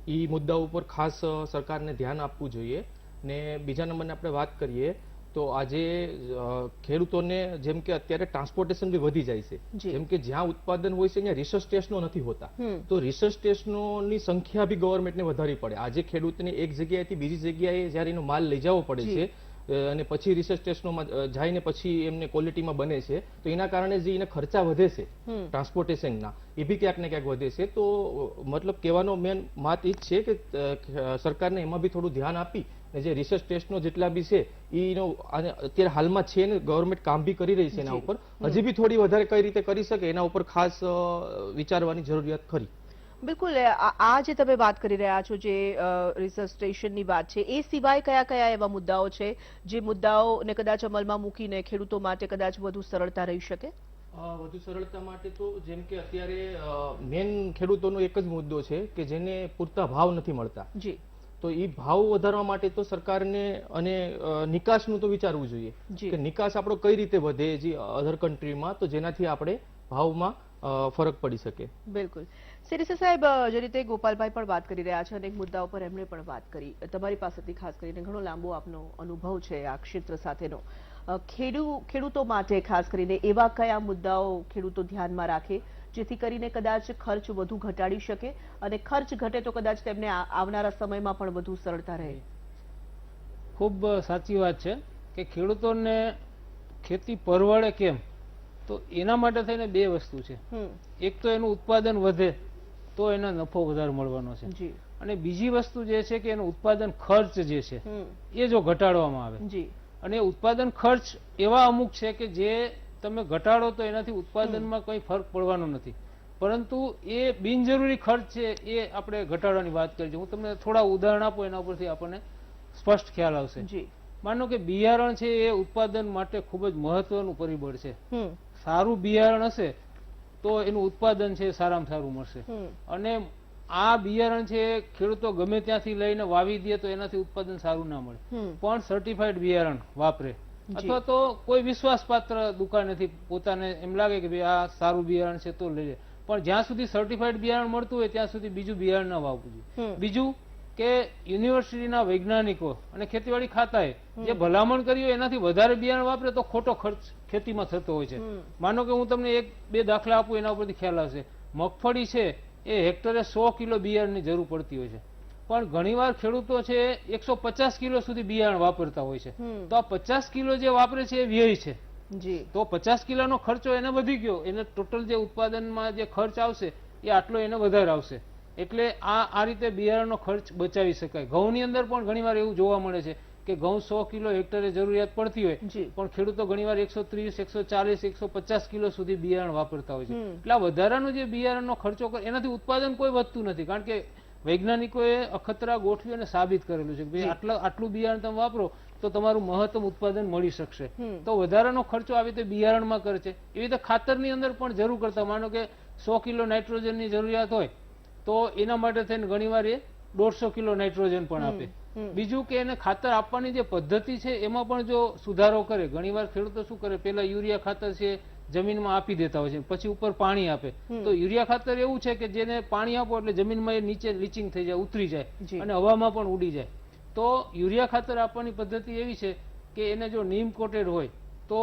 એ મુદ્દા ઉપર ખાસ સરકારને ધ્યાન આપવું જોઈએ. ને બીજા નંબરની આપણે વાત કરીએ તો આજે ખેડૂતોને જેમ કે અત્યારે ટ્રાન્સપોર્ટેશન બી વધી જાય છે, જી. જેમ કે જ્યાં ઉત્પાદન હોય છે ત્યાં રિસર્ચ સ્ટેશનો નથી હોતા, હમ. તો રિસર્ચ સ્ટેશનોની સંખ્યા બી ગવર્મેન્ટને વધારવી પડે. આજે ખેડૂતને એક જગ્યાએથી બીજી જગ્યાએ જ્યારે એનો માલ લઈ જવો પડે જી. છે અને પછી રિસર્ચ સ્ટેશનોમાં જઈને પછી એમને ક્વોલિટીમાં બને છે, તો એના કારણે જે એને ખર્ચા વધે છે હમ. ટ્રાન્સપોર્ટેશનના, એ બી ક્યાંક ને ક્યાંક વધે છે. તો મતલબ કહેવાનો મેન વાત એ જ છે કે સરકારને એમાં બી થોડું ધ્યાન આપી ને જે રિસર્ચ ટેસ્ટનો જેટલા બી છે એનો અત્યારે હાલમાં છે ને ગવર્મેન્ટ કામ બી કરી રહી છે એના જી. ઉપર, હજી બી થોડી વધારે કઈ રીતે કરી શકે એના ઉપર ખાસ વિચારવાની જરૂરિયાત ખરી. બિલકુલ આ જે તમે વાત કરી રહ્યા છો, જે રિસર્ચ સ્ટેશનની વાત છે, એ સિવાય કયા કયા એવા મુદ્દાઓ છે જે મુદ્દાઓને કદાચ અમલમાં મૂકીને ખેડૂતો માટે કદાચ વધુ સરળતા રહી શકે? વધુ સરળતા માટે તો જેમ કે અત્યારે મેન ખેડૂતોનો એક જ મુદ્દો છે કે જેને પૂરતા ભાવ નથી મળતા, જી તો એ ભાવ વધારવા માટે તો સરકારને અને નિકાસનું તો વિચારવું જોઈએ જી. કે નિકાસ આપણો કઈ રીતે વધે જે અધર કન્ટ્રીમાં, તો જેનાથી આપણે ભાવમાં ફરક પડી શકે. બિલકુલ. સિરિસા સાહેબ, જે રીતે ગોપાલભાઈ પણ વાત કરી રહ્યા છે, અનેક મુદ્દાઓ પર એમણે પણ વાત કરી, તમારી પાસેથી ખાસ કરીને ઘણો લાંબો આપનો અનુભવ છે આ ક્ષેત્ર સાથેનો. ખેડૂતો માટે ખાસ કરીને એવા કયા મુદ્દાઓ ખેડૂતો ધ્યાનમાં રાખે જેથી કરીને કદાચ ખર્ચ વધુ ઘટાડી શકે, અને ખર્ચ ઘટે તો કદાચ તેમને આવનારા સમયમાં પણ વધુ સરળતા રહે? ખૂબ સાચી વાત છે કે ખેડૂતોને ખેતી પરવડે કેમ, તો એના માટે થઈને બે વસ્તુ છે. હમ. એક તો એનું ઉત્પાદન વધે તો એનો નફો વધારે મળવાનો છે, જી અને બીજી વસ્તુ જે છે કે એનો ઉત્પાદન ખર્ચ જે છે હમ. એ જો ઘટાડવામાં આવે, જી અને ઉત્પાદન ખર્ચ એવા અમુક છે કે જે તમે ઘટાડો તો એનાથી ઉત્પાદનમાં કંઈ ફરક પડવાનો નથી, પરંતુ એ બિનજરૂરી ખર્ચ છે એ આપણે ઘટાડવાની વાત કરી છે. હું તમને થોડા ઉદાહરણ આપું, એના ઉપરથી આપણને સ્પષ્ટ ખ્યાલ આવશે. જી માનો કે બિયારણ છે એ ઉત્પાદન માટે ખૂબ જ મહત્વનું પરિબળ છે. હમ. સારું બિયારણ હશે તો એનું ઉત્પાદન છે એ સારામાં સારું મળશે, હમ. અને આ બિયારણ છે એ ખેડૂતો ગમે ત્યાંથી લઈને વાવી દે તો એનાથી ઉત્પાદન સારું ના મળે, હમ. પણ સર્ટિફાઈડ બિયારણ વાપરે, જી. અથવા તો કોઈ વિશ્વાસપાત્ર દુકાનેથી પોતાને એમ લાગે કે ભાઈ આ સારું બિયારણ છે તો લઈ લે, પણ જ્યાં સુધી સર્ટિફાઈડ બિયારણ મળતું હોય ત્યાં સુધી બીજું બિયારણ ના વાવવું જોઈએ. હમ. બીજું કે યુનિવર્સિટીના વૈજ્ઞાનિકો અને ખેતીવાડી ખાતાએ જે ભલામણ કરી હોય એનાથી વધારે બિયારણ વાપરે તો ખોટો ખર્ચ ખેતીમાં થતો હોય છે. હમ. માનો કે હું તમને એક બે દાખલા આપું, એના ઉપરથી ખ્યાલ આવશે. મગફળી છે એ હેક્ટરે 100 કિલો બિયારણની જરૂર પડતી હોય છે, પણ ઘણીવાર ખેડૂતો છે 150 કિલો સુધી બિયારણ વાપરતા હોય છે, હમ. તો આ 50 કિલો જે વાપરે છે એ વ્યય છે, જી તો 50 કિલોનો ખર્ચો એને વધી ગયો, એને ટોટલ જે ઉત્પાદનમાં જે ખર્ચ આવશે એ આટલો એને વધારે આવશે. એટલે આ રીતે બિયારણનો ખર્ચ બચાવી શકાય. ઘઉંની અંદર પણ ઘણીવાર એવું જોવા મળે છે કે ઘઉં 100 કિલો હેક્ટરે જરૂરિયાત પડતી હોય, જી પણ ખેડૂતો ઘણીવાર 130, 140, 150 કિલો સુધી બિયારણ વાપરતા હોય છે. હમ. એટલે આ વધારાનો જે બિયારણનો ખર્ચો કરે એનાથી ઉત્પાદન કોઈ વધતું નથી, કારણ કે વૈજ્ઞાનિકોએ અખતરા ગોઠવી અને સાબિત કરેલું છે કે ભાઈ આટલું બિયારણ તમે વાપરો તો તમારું મહત્તમ ઉત્પાદન મળી શકશે. હમ. તો વધારાનો ખર્ચો આવી રીતે બિયારણમાં કરે છે. એવી રીતે ખાતરની અંદર પણ જરૂર કરતા, માનો કે 100 કિલો નાઇટ્રોજનની જરૂરિયાત હોય તો એના માટે થઈને ઘણીવાર એ 150 કિલો નાઇટ્રોજન પણ આપે. બીજું કે એને ખાતર આપવાની જે પદ્ધતિ છે એમાં પણ જો સુધારો કરે, ઘણીવાર ખેડૂતો શું કરે, પેલા યુરિયા ખાતર છે જમીનમાં આપી દેતા હોય છે, પછી ઉપર પાણી આપે. તો યુરિયા ખાતર એવું છે કે જેને પાણી આપો એટલે જમીનમાં એ નીચે લીચિંગ થઈ જાય, ઉતરી જાય અને હવામાં પણ ઉડી જાય. તો યુરિયા ખાતર આપવાની પદ્ધતિ એવી છે કે એને જો નીમ કોટેડ હોય તો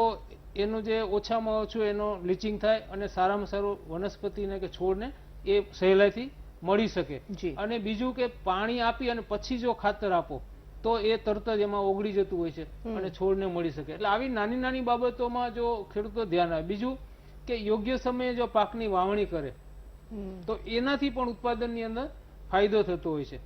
એનું જે ઓછામાં ઓછું એનો લીચિંગ થાય અને સારામાં સારું વનસ્પતિને કે છોડને એ સહેલાઈથી મળી શકે. અને બીજું કે પાણી આપી અને પછી જો ખાતર આપો તો એ તરત જ એમાં ઓગળી જતું હોય છે અને છોડને મળી શકે. એટલે આવી નાની નાની બાબતોમાં જો ખેડૂતો ધ્યાન આવે. બીજું કે યોગ્ય સમયે જો પાકની વાવણી કરે તો એનાથી પણ ઉત્પાદનની અંદર ફાયદો થતો હોય છે.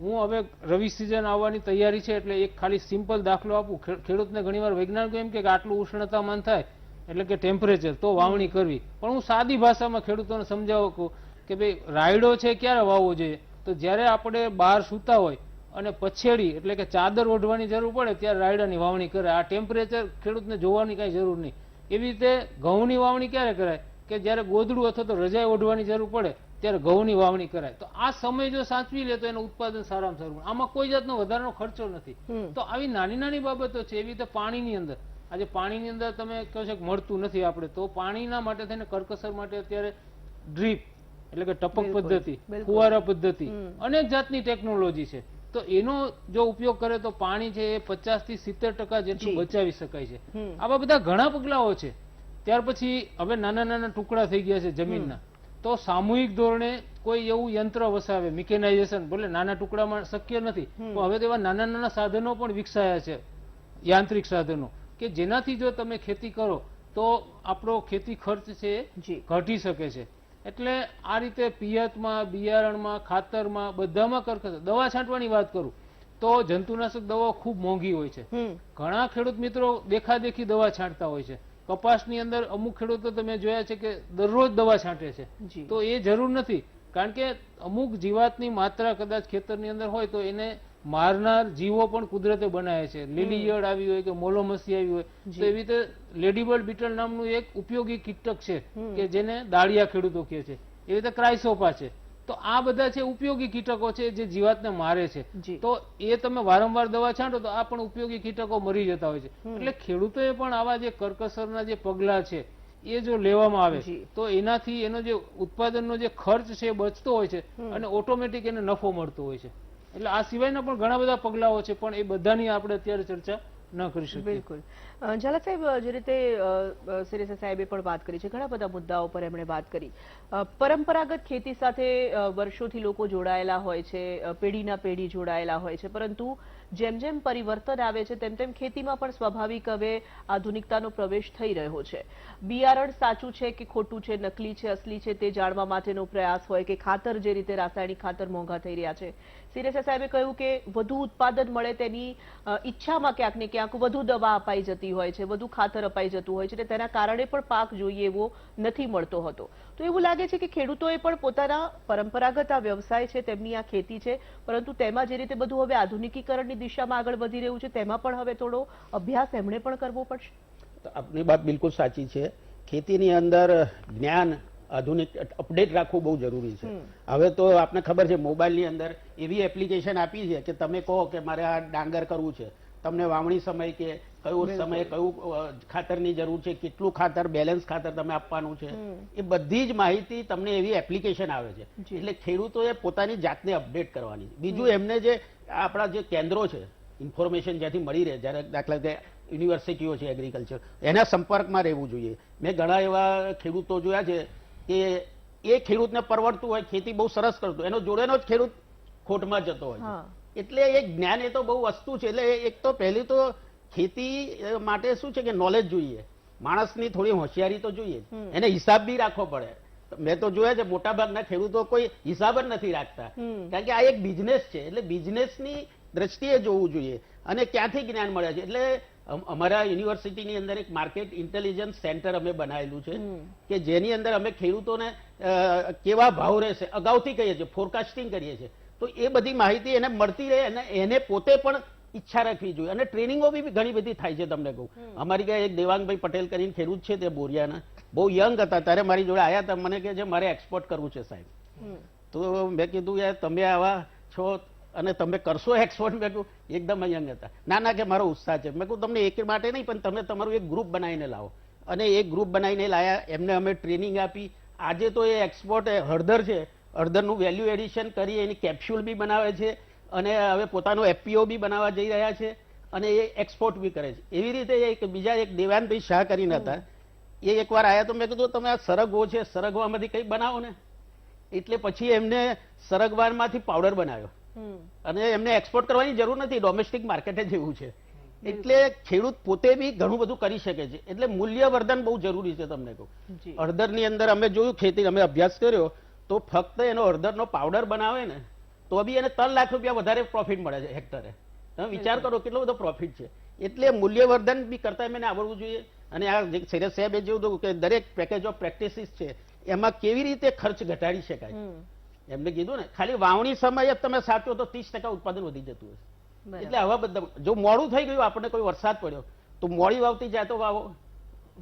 હું હવે રવિ સિઝન આવવાની તૈયારી છે એટલે એક ખાલી સિમ્પલ દાખલો આપું. ખેડૂતને ઘણીવાર વૈજ્ઞાનિકો એમ કે આટલું ઉષ્ણતામાન થાય એટલે કે ટેમ્પરેચર તો વાવણી કરવી, પણ હું સાદી ભાષામાં ખેડૂતોને સમજાવું કે ભાઈ રાયડો છે ક્યારે વાવવો જોઈએ, તો જ્યારે આપણે બહાર સૂતા હોય અને પછેડી એટલે કે ચાદર ઓઢવાની જરૂર પડે ત્યારે રાયડાની વાવણી કરે. આ ટેમ્પરેચર ખેડૂતને જોવાની કાંઈ જરૂર નહીં. એવી રીતે ઘઉંની વાવણી ક્યારે કરાય કે જ્યારે ગોદડું અથવા તો રજાઈ ઓઢવાની જરૂર પડે ત્યારે ઘઉંની વાવણી કરાય. તો આ સમય જો સાચવી લે તો એનું ઉત્પાદન સારામાં સારું. આમાં કોઈ જાતનો વધારાનો ખર્ચો નથી. તો આવી નાની નાની બાબતો છે. એવી રીતે પાણીની અંદર, આજે પાણીની અંદર તમે કહો છો કે મળતું નથી આપણે, તો પાણીના માટે થઈને કરકસર માટે અત્યારે ડ્રીપ એટલે કે ટપક પદ્ધતિ, ફુવારા પદ્ધતિ, અનેક જાતની ટેકનોલોજી છે. તો એનો જો ઉપયોગ કરે તો પાણી છે એ 50 થી 70% જેટલું જી. બચાવી શકાય છે. હમ. આવા બધા ઘણા પગલાઓ છે. ત્યાર પછી હવે નાના નાના ટુકડા થઈ ગયા છે જમીનના, તો સામૂહિક ધોરણે કોઈ એવું યંત્ર વસાવે, મિકેનાઇઝેશન, ભલે નાના ટુકડામાં શક્ય નથી, પણ હવે તેવા નાના નાના સાધનો પણ વિકસાયા છે, યાંત્રિક સાધનો, કે જેનાથી જો તમે ખેતી કરો તો આપણો ખેતી ખર્ચ છે એ જી. ઘટી શકે છે. એટલે આ રીતે પિયતમાં, બિયારણમાં, ખાતરમાં, બધામાં કરકસર. દવા છાંટવાની વાત કરું તો જંતુનાશક દવાઓ ખૂબ મોંઘી હોય છે. હમ. ઘણા ખેડૂત મિત્રો દેખાદેખી દવા છાંટતા હોય છે. કપાસની અંદર અમુક ખેડૂતો તમે જોયા છે કે દરરોજ દવા છાંટે છે, જી. તો એ જરૂર નથી. કારણ કે અમુક જીવાતની માત્રા કદાચ ખેતરની અંદર હોય તો એને મારનાર જીવો પણ કુદરતે બનાવે છે. લીલી ઈયળ આવી હોય કે મોલોમસી આવી હોય, તો એવી રીતે લેડીબર્ડ બીટલ નામનું એક ઉપયોગી કીટક છે કે જેને દાળિયા ખેડૂતો કહે છે, એવી રીતે ક્રાઇસોપા છે. તો આ બધા છે ઉપયોગી કીટકો છે જે જીવાતને મારે છે. જી. તો એ તમે વારંવાર દવા છાંટો તો આ પણ ઉપયોગી કીટકો મરી જતા હોય છે. એટલે ખેડૂતોએ પણ આવા જે કરકસરના જે પગલા છે એ જો લેવામાં આવે જી. તો એનાથી એનો જે ઉત્પાદનનો જે ખર્ચ છે એ બચતો હોય છે અને ઓટોમેટિક એને નફો મળતો હોય છે. એટલે આ સિવાયના પણ ઘણા બધા પગલાઓ છે, પણ એ બધાની આપણે અત્યારે ચર્ચા ન કરી શકીએ. બિલકુલ. ઝાલા સાહેબ, જે રીતે સિરેસા સાહેબે પણ વાત કરી છે, ઘણા બધા મુદ્દાઓ પર એમણે વાત કરી. પરંપરાગત ખેતી સાથે વર્ષોથી લોકો જોડાયેલા હોય છે, પેઢીના પેઢી જોડાયેલા હોય છે, પરંતુ જેમ જેમ પરિવર્તન આવે છે તેમ તેમ ખેતીમાં પણ સ્વાભાવિક હવે આધુનિકતાનો પ્રવેશ થઈ રહ્યો છે. બિયારણ સાચું છે કે ખોટું છે, નકલી છે, અસલી છે, તે જાણવા માટેનો પ્રયાસ હોય કે ખાતર, જે રીતે રાસાયણિક ખાતર મોંઘા થઈ રહ્યા છે. સિરેસા સાહેબે કહ્યું કે વધુ ઉત્પાદન મળે તેની ઈચ્છામાં ક્યાંક ને ક્યાંક વધુ દવા અપાઈ જતી હોય છે, વધુ ખાતર અપાઈ જતું હોય છે, અને તેના કારણે પણ પાક જોઈએ એવો નથી મળતો હતો. તો એવું લાગે છે કે ખેડૂતોએ પણ પોતાના પરંપરાગત આ વ્યવસાય છે, તેમની આ ખેતી છે, પરંતુ તેમાં જે રીતે બધું હવે આધુનિકીકરણની દિશામાં આગળ વધી રહ્યું છે, તેમાં પણ હવે થોડો અભ્યાસ એમણે પણ કરવો પડશે. તો આપની વાત બિલકુલ સાચી છે. ખેતીની અંદર જ્ઞાન આધુનિક અપડેટ રાખવું બહુ જરૂરી છે. હવે તો આપને ખબર છે મોબાઈલની અંદર એવી એપ્લિકેશન આપી છે કે તમે કહો કે મારે આ ડાંગર કરવું છે, તમને વાવણી સમય કે કયો સમયે કયું ખાતરની જરૂર છે, કેટલું ખાતર, બેલેન્સ ખાતર તમે આપવાનું છે, એ બધી જ માહિતી તમને એવી એપ્લિકેશન આવે છે. એટલે ખેડૂતોએ પોતાની જાતને અપડેટ કરવાની. બીજું એમને જે આપણા જે કેન્દ્રો છે, ઇન્ફોર્મેશન જ્યાંથી મળી રહે, જ્યારે દાખલા કે યુનિવર્સિટીઓ છે એગ્રીકલ્ચર, એના સંપર્કમાં રહેવું જોઈએ. મેં ઘણા એવા ખેડૂતો જોયા છે કે એ ખેડૂતને પરવડતું હોય, ખેતી બહુ સરસ કરતું, એનો જોડેનો જ ખેડૂત ખોટમાં જતો હોય છે. એટલે એ જ્ઞાન એ તો બહુ વસ્તુ છે. એટલે એક તો પહેલી તો ખેતી માટે શું છે કે નોલેજ જોઈએ, માણસની થોડી હોશિયારી તો જોઈએ, એને હિસાબ બી રાખવો પડે. મેં તો જોયા છે મોટા ભાગના ખેડૂતો કોઈ હિસાબ જ નથી રાખતા, કારણ કે આ એક બિઝનેસ છે. એટલે બિઝનેસની દ્રષ્ટિએ જોવું જોઈએ અને ક્યાંથી જ્ઞાન મળે છે. એટલે અમારા યુનિવર્સિટીની અંદર એક માર્કેટ ઇન્ટેલિજન્સ સેન્ટર અમે બનાવેલું છે કે જેની અંદર અમે ખેડૂતોને કેવા ભાવ રહેશે અગાઉથી કહીએ છીએ, ફોરકાસ્ટિંગ કરીએ છીએ. તો એ બધી માહિતી એને મળતી રહે અને એને પોતે પણ ઈચ્છા રાખવી જોઈએ. અને ટ્રેનિંગો બી ઘણી બધી થાય છે. તમને કહું, અમારી ત્યાં એક દેવાંગભાઈ પટેલ કરીને ખેડૂત છે, તે બોરિયાના, બહુ યંગ હતા ત્યારે મારી જોડે આવ્યા હતા. મને કહે છે મારે એક્સપોર્ટ કરવું છે સાહેબ. તો મેં કીધું યાર તમે આવા છો અને તમે કરશો એક્સપોર્ટ? મેં કહ્યું એકદમ યંગ હતા. ના ના કે મારો ઉત્સાહ છે. મેં કહું તમને એક માટે નહીં, પણ તમે તમારું એક ગ્રુપ બનાવીને લાવો. અને એક ગ્રુપ બનાવીને લાયા, એમને અમે ટ્રેનિંગ આપી. આજે તો એ એક્સપોર્ટ હળદર છે, હળદરનું વેલ્યુ એડિશન કરી એની કેપ્સ્યુલ બી બનાવે છે અને હવે પોતાનો એફપીઓ બી બનાવવા જઈ રહ્યા છે અને એ એક્સપોર્ટ બી કરે છે. એવી રીતે એક બીજા એક દેવાનભાઈ શાહ કરીને હતા, એ એકવાર આવ્યા તો મેં કીધું તમે આ સરગવો છે, સરગવામાંથી કંઈ બનાવો ને. એટલે પછી એમને સરગવામાંથી પાવડર બનાવ્યો અને એમને એક્સપોર્ટ કરવાની જરૂર નથી, ડોમેસ્ટિક માર્કેટે જેવું છે. એટલે ખેડૂત પોતે બી ઘણું બધું કરી શકે છે. એટલે મૂલ્યવર્ધન બહુ જરૂરી છે. તમને કહું, હળદરની અંદર અમે જોયું, ખેતી અમે અભ્યાસ કર્યો તો ફક્ત એનો હળદરનો પાવડર બનાવે ને તો બી એને 3 લાખ રૂપિયા વધારે પ્રોફિટ મળે છે હેક્ટરે. તમે વિચાર કરો કેટલો બધો પ્રોફિટ છે. એટલે મૂલ્યવર્ધન બી કરતા એમને આવડવું જોઈએ. અને આ જે સિરેસ સાહેબે જેવું કે દરેક પેકેજ ઓફ પ્રેક્ટિસિસ છે એમાં કેવી રીતે ખર્ચ ઘટાડી શકાય એમને કીધું ને. ખાલી વાવણી સમયે તમે સાચો તો 30% ઉત્પાદન વધી જતું હશે. એટલે આવા બધા, જો મોડું થઈ ગયું, આપણને કોઈ વરસાદ પડ્યો તો મોડી વાવતી જાતો વાવો,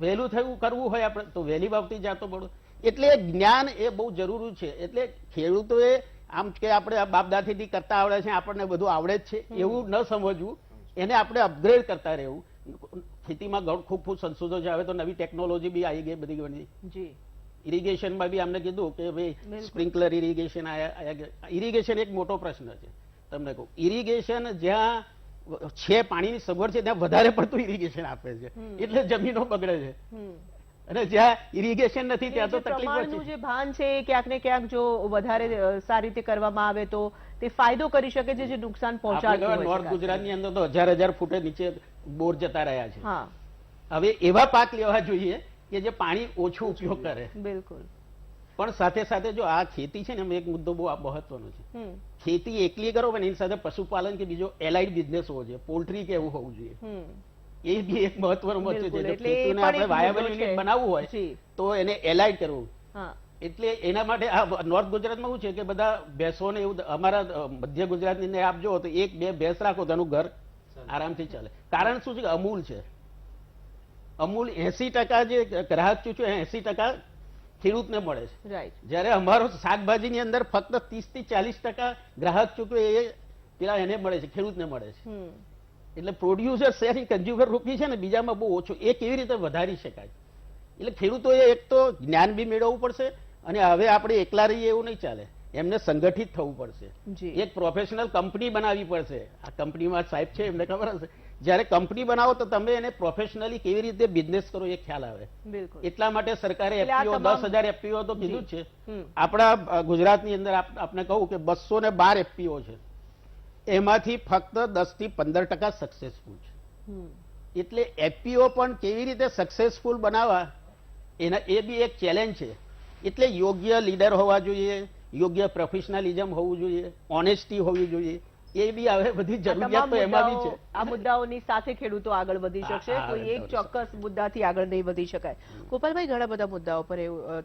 વહેલું થયું કરવું હોય આપણે તો વહેલી વાવતી જાતો પડો. એટલે જ્ઞાન એ બહુ જરૂરી છે. એટલે ખેડૂતોએ આમ કે આપણે આ બાપદાદીથી કરતા આવડે છે, આપણને બધું આવડે જ છે એવું ન સમજવું, એને આપણે અપગ્રેડ કરતા રહેવું. ખેતીમાં ખૂબ ખૂબ સંશોધનો છે. હવે તો નવી ટેકનોલોજી બી આવી ગઈ બધી ઘણી. ઇરિગેશનમાં બી અમને કીધું કે ભાઈ સ્પ્રિંકલર ઇરિગેશન ઇરિગેશન એક મોટો પ્રશ્ન છે. તમને કહું, ઇરિગેશન જ્યાં છે, પાણીની સગવડ છે, ત્યાં વધારે પડતું ઇરિગેશન આપે છે, એટલે જમીનો બગડે છે. અને જ્યાં ઇરિગેશન નથી ત્યાં તો તકલીફ પ્રમાણનું જે ભાન છે એ ક્યાંક ને ક્યાંક જો વધારે સારી રીતે કરવામાં આવે તો તે ફાયદો કરી શકે છે, જે નુકસાન પહોંચાડતું હોય છે. નોર્થ ગુજરાતની અંદર તો હજાર ફૂટે નીચે બોર જતા રહ્યા છે. હા, હવે એવા પાક લેવા જોઈએ કે જે પાણી ઓછું ઉપયોગ કરે. બિલકુલ. પણ સાથે સાથે જો આ ખેતી છે ને, એમાં એક મુદ્દો બહુ મહત્વનો છે. ખેતી એકલી કરો પણ એની સાથે પશુપાલન કે બીજો એલાઇડ બિઝનેસ હોવો જોઈએ, પોલ્ટ્રી કે એવું હોવું જોઈએ. એ બી એક મહત્વનો મુદ્દો છે. જો ખેતીને આપણે વાયબલ યુનિટ બનાવવું હોય તો એને એલાઇડ કરવું. એટલે એના માટે આ નોર્થ ગુજરાતમાં શું છે કે બધા ભેંસો ને એવું, અમારા મધ્ય ગુજરાતની અંદર આપ જો તો 1-2 ભેંસ રાખો તો એનું ઘર આરામથી ચાલે. કારણ શું છે કે અમૂલ છે. અમૂલ 80% જે ગ્રાહક ચૂચો 80% ખેડૂતને મળે છે. રાઈટ. જ્યારે અમારો શાકભાજીની અંદર ફક્ત 30 થી 40% ગ્રાહક ચૂકવે એ પેલા એને મળે છે, ખેડૂતને મળે છે. એટલે પ્રોડ્યુસર શેરિંગ કન્ઝ્યુમર રૂપી છે ને બીજામાં બહુ ઓછું. એ કેવી રીતે વધારી શકાય? એટલે ખેડૂતોએ એક તો જ્ઞાન બી મેળવવું પડશે, અને હવે આપણે એકલા રહીએ એવું નહીં ચાલે, એમને સંગઠિત થવું પડશે. એક પ્રોફેશનલ કંપની બનાવવી પડશે. આ કંપનીમાં સાહેબ છે એમને ખબર હશે, જયારે કંપની બનાવો તો તમે એને પ્રોફેશનલી કેવી રીતે બિઝનેસ કરો એ ખ્યાલ આવે. એટલા માટે સરકારે એફપીઓ 10,000 એફપીઓ તો કીધું જ છે. આપણા ગુજરાતની અંદર આપણે કહું કે 212 એફપીઓ છે, એમાંથી ફક્ત 10 થી 15% સક્સેસફુલ છે. એટલે એફપીઓ પણ કેવી રીતે સક્સેસફુલ બનાવવા એના એ બી એક ચેલેન્જ છે. એટલે યોગ્ય લીડર હોવા જોઈએ, યોગ્ય પ્રોફેશનલિઝમ હોવું જોઈએ, ઓનેસ્ટી હોવી જોઈએ. એ બી હવે બધી જરૂરિયાત તો એમાં બી છે. આ મુદ્દાઓની સાથે ખેડૂતો આગળ વધી શકશે, કોઈ એક ચોક્કસ મુદ્દાથી આગળ નહીં વધી શકાય. ગોપાલભાઈ, ઘણા બધા મુદ્દાઓ પર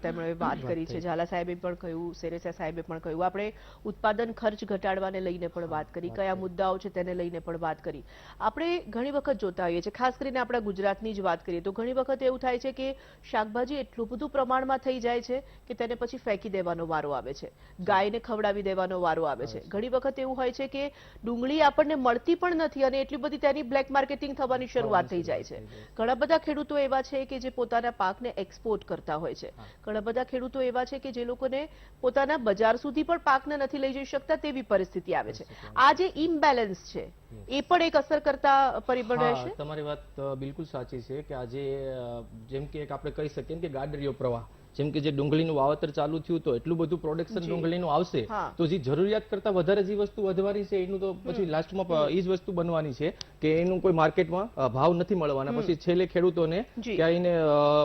તેમણે વાત કરી છે. ઝાલા સાહેબે પણ કહ્યું, સેરેસા સાહેબે પણ કહ્યું. આપણે ઉત્પાદન ખર્ચ ઘટાડવાને લઈને પણ વાત કરી, કયા મુદ્દાઓ છે તેને લઈને પણ વાત કરી. આપણે ઘણી વખત જોતા હોઈએ છીએ, ખાસ કરીને આપણા ગુજરાતની જ વાત કરીએ તો ઘણી વખત એવું થાય છે કે શાકભાજી એટલું બધું પ્રમાણમાં થઈ જાય છે કે તેને પછી ફેંકી દેવાનો વારો આવે છે, ગાયને ખવડાવી દેવાનો વારો આવે છે. ઘણી વખત એવું હોય છે કે ડુંગળી આપણને મળતી પણ નથી અને એટલી બધી તેની બ્લેક માર્કેટિંગ થવાની શરૂઆત થઈ જાય છે. ઘણા બધા ખેડૂતો એવા છે કે જે પોતાના પાકને એક્સપોર્ટ કરતા હોય છે. ઘણા બધા ખેડૂતો એવા છે કે જે લોકોને પોતાના બજાર સુધી પણ પાકને નથી લઈ જઈ શકતા તેવી પરિસ્થિતિ આવે છે. આ જે ઇમ્બેલેન્સ છે એ પણ એક અસર કરતા પરિબળ રહેશે. તમારી વાત બિલકુલ સાચી છે કે આજે જેમ કે આપણે કહી શકીએ કે ગાડરિયો પ્રવાહ, જેમ કે જે ડુંગળીનું વાવેતર ચાલુ થયું તો એટલું બધું પ્રોડક્શન ડુંગળીનું આવશે તો જે જરૂરિયાત કરતા વધારે જે વસ્તુ વધવાની છે એનું તો પછી લાસ્ટમાં એ જ વસ્તુ બનવાની છે કે એનું કોઈ માર્કેટમાં ભાવ નથી મળવાના. પછી છેલ્લે ખેડૂતોને ક્યાંય એને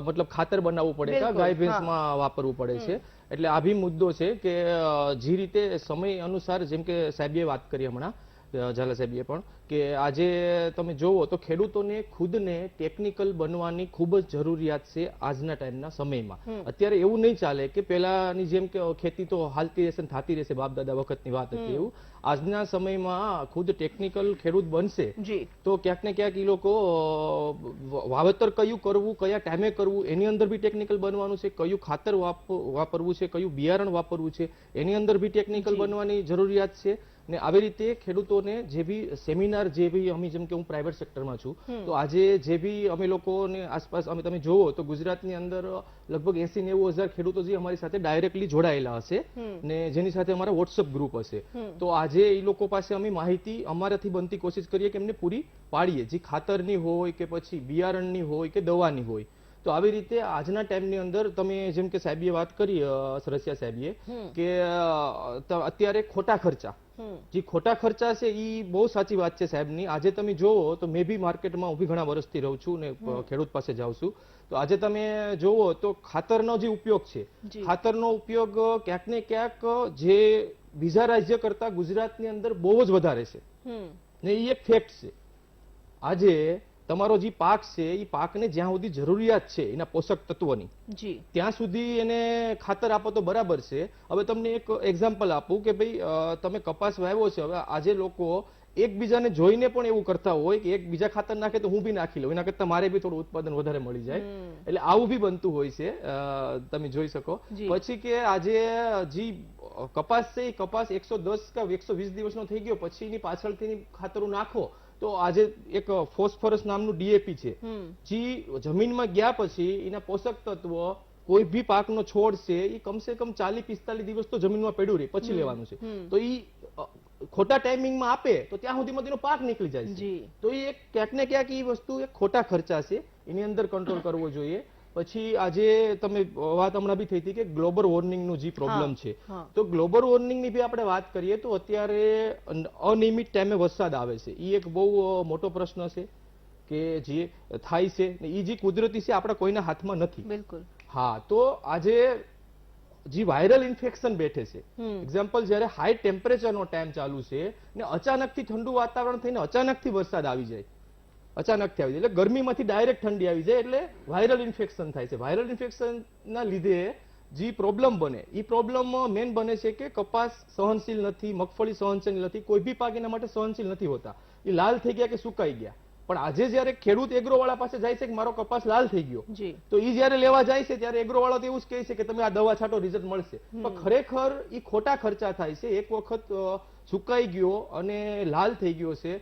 મતલબ ખાતર બનાવવું પડે કે ગાય ભેંસમાં વાપરવું પડે છે. એટલે આ બી મુદ્દો છે કે જે રીતે સમય અનુસાર, જેમ કે સાહેબે વાત કરી હમણાં, ઝાલા સાહેબે પણ, કે આજે તમે જોવો તો ખેડૂતોને ખુદને ટેકનિકલ બનવાની ખૂબ જ જરૂરિયાત છે આજના ટાઈમના સમયમાં. અત્યારે એવું નહીં ચાલે કે પહેલાની જેમ કે ખેતી તો હાલતી રહેશે થતી રહેશે, બાપ દાદા વખતની વાત હતી એવું. આજના સમયમાં ખુદ ટેકનિકલ ખેડૂત બનશે તો ક્યાંક ને ક્યાંક એ લોકો વાવેતર કયું કરવું, કયા ટાઈમે કરવું એની અંદર બી ટેકનિકલ બનવાનું છે, કયું ખાતર વાપરવું છે, કયું બિયારણ વાપરવું છે એની અંદર બી ટેકનિકલ બનવાની જરૂરિયાત છે. ને આવી રીતે ખેડૂતોને જે બી સેમિનાર, જે બી અમે, જેમ કે હું પ્રાઇવેટ સેક્ટરમાં છું તો આજે જે બી અમે લોકોને આસપાસ તમે જોવો તો ગુજરાતની અંદર લગભગ 80-90 હજાર ખેડૂતો જે અમારી સાથે ડાયરેક્ટલી જોડાયેલા હશે ને જેની સાથે અમારા વોટ્સઅપ ગ્રુપ હશે. તો આજે એ લોકો પાસે અમે માહિતી અમારાથી બનતી કોશિશ કરીએ કે એમને પૂરી પાડીએ, જે ખાતરની હોય કે પછી બિયારણની હોય કે દવાની હોય. તો આવી રીતે આજના ટાઈમની અંદર તમે જેમ કે સાહેબે વાત કરી, સરસિયા સાહેબે, કે અત્યારે ખોટા ખર્ચા, જે ખોટા ખર્ચા છે એ બહુ સાચી વાત છે સાહેબની. આજે તમે જોવો તો મેં બી માર્કેટમાં હું બી ઘણા વર્ષથી રહું છું ને ખેડૂત પાસે જાઉં છું, તો આજે તમે જોવો તો ખાતરનો જે ઉપયોગ છે, ખાતરનો ઉપયોગ ક્યાંક ને ક્યાંક જે બીજા રાજ્ય કરતા ગુજરાતની અંદર બહુ જ વધારે છે ને એ એક ફેક્ટ છે. આજે તમારો જે પાક છે એ પાકને જ્યાં સુધી જરૂરિયાત છે એના પોષક તત્વોની ત્યાં સુધી એને ખાતર આપો તો બરાબર છે. હવે તમને એક એક્ઝામ્પલ આપું કે ભાઈ તમે કપાસ વાવ્યો છે, હવે આજે લોકો એકબીજાને જોઈને પણ એવું કરતા હોય કે એક બીજા ખાતર નાખે તો હું બી નાખી લઉં, એના કરતા મારે બી થોડું ઉત્પાદન વધારે મળી જાય. એટલે આવું બી બનતું હોય છે, તમે જોઈ શકો. પછી કે આજે જે કપાસ છે એ કપાસ 110 કે 120 દિવસનો થઈ ગયો પછી એની પાછળથી ખાતરો નાખો તો આજે એક ફોસ્ફરસ નામનું ડીએપી છે, જે જમીનમાં ગયા પછી એના પોષક તત્વો કોઈ બી પાકનો છોડ છે એ કમસે કમ 40-45 દિવસ તો જમીનમાં પડ્યું રહે પછી લેવાનું છે. તો એ ખોટા ટાઈમિંગમાં આપે તો ત્યાં સુધીમાં તેનો પાક નીકળી જાય છે. જી. તો એ એક ક્યાંક ને ક્યાંક એ વસ્તુ એક ખોટા ખર્ચા છે, એની અંદર કંટ્રોલ કરવો જોઈએ. પછી આજે તમે વાત હમણાં બી થઈ હતી કે ગ્લોબલ વોર્મિંગનું જે પ્રોબ્લેમ છે, હા. તો ગ્લોબલ વોર્મિંગની બી આપણે વાત કરીએ તો અત્યારે અનિયમિત ટાઈમે વરસાદ આવે છે, એ એક બહુ મોટો પ્રશ્ન છે કે જે થાય છે ને એ જે કુદરતી છે આપણા કોઈના હાથમાં નથી. બિલકુલ. હા, તો આજે જે વાયરલ ઇન્ફેક્શન બેઠે છે, હમ. એક્ઝામ્પલ જ્યારે હાઈ ટેમ્પરેચરનો ટાઈમ ચાલુ છે ને અચાનકથી ઠંડુ વાતાવરણ થઈને અચાનકથી વરસાદ આવી જાય, અચાનકથી આવી જાય એટલે ગરમીમાંથી ડાયરેક્ટ ઠંડી આવી જાય એટલે વાયરલ ઇન્ફેક્શન થાય છે. વાયરલ ઇન્ફેક્શનના લીધે જે પ્રોબ્લેમ બને એ પ્રોબ્લેમ મેન બને છે કે કપાસ સહનશીલ નથી, મગફળી સહનશીલ નથી, કોઈ બી પાક એના માટે સહનશીલ નથી હોતા. એ લાલ થઈ ગયા કે સુકાઈ ગયા. પણ આજે જ્યારે ખેડૂત એગ્રોવાળા પાસે જાય છે કે મારો કપાસ લાલ થઈ ગયો, જી. તો એ જ્યારે લેવા જાય છે ત્યારે એગ્રોવાળા તો એવું જ કહે છે કે તમે આ દવા છાંટો રિઝલ્ટ મળશે, પણ ખરેખર એ ખોટા ખર્ચા થાય છે. એક વખત સુકાઈ ગયો અને લાલ થઈ ગયો છે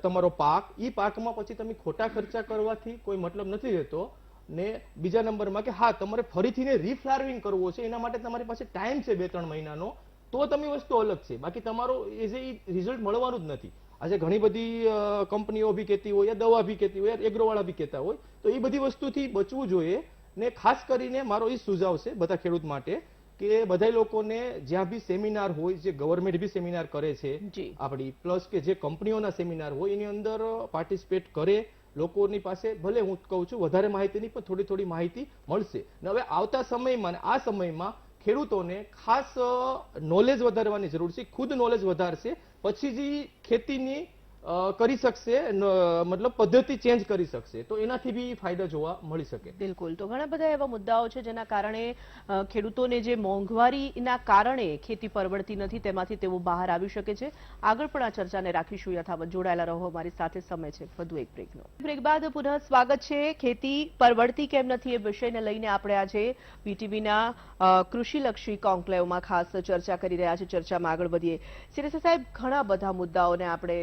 તમારો પાક, એ પાકમાં પછી તમે ખોટા ખર્ચા કરવાથી કોઈ મતલબ નથી રહેતો. ને બીજા નંબરમાં કે હા તમારે ફરીથી રીફ્લાવરિંગ કરવો છે, એના માટે તમારી પાસે ટાઈમ છે 2-3 મહિનાનો, તો તમે વસ્તુ અલગ છે, બાકી તમારો એ જે રિઝલ્ટ મળવાનું જ નથી. આજે ઘણી બધી કંપનીઓ બી કહેતી હોય, દવા બી કહેતી હોય, એગ્રોવાળા બી કહેતા હોય, તો એ બધી વસ્તુથી બચવું જોઈએ. ને ખાસ કરીને મારો એ સુઝાવ છે બધા ખેડૂત માટે કે બધા લોકોને જ્યાં બી સેમિનાર હોય, જે ગવર્મેન્ટ બી સેમિનાર કરે છે જી. આપણી, પ્લસ કે જે કંપનીઓના સેમિનાર હોય એની અંદર પાર્ટિસિપેટ કરે. લોકોની પાસે ભલે હું કહું છું વધારે માહિતી નહીં, પણ થોડી થોડી માહિતી મળશે. ને હવે આવતા સમયમાં ને આ સમયમાં ખેડૂતોને ખાસ નોલેજ વધારવાની જરૂર છે. ખુદ નોલેજ વધારશે પછી જે ખેતીની કરી શકશે, મતલબ પદ્ધતિ ચેન્જ કરી શકશે, તો એનાથી બી ફાયદા જોવા મળી શકે. બિલકુલ. તો ઘણા બધા એવા મુદ્દાઓ છે જેના કારણે ખેડૂતોને જે મોંઘવારીના કારણે ખેતી પરવડતી નથી તેમાંથી તેઓ બહાર આવી શકે છે. આગળ પણ આ ચર્ચાને રાખીશું યથાવત. જોડાયેલા રહો અમારી સાથે. સમય છે વધુ એક બ્રેકનો. બ્રેક બાદ પુનઃ સ્વાગત છે. ખેતી પરવડતી કેમ નથી એ વિષયને લઈને આપણે આજે વીટીવીના કૃષિલક્ષી કોન્ક્લેવમાં ખાસ ચર્ચા કરી રહ્યા છે. ચર્ચામાં આગળ વધીએ. સિરેસા સાહેબ, ઘણા બધા મુદ્દાઓને આપણે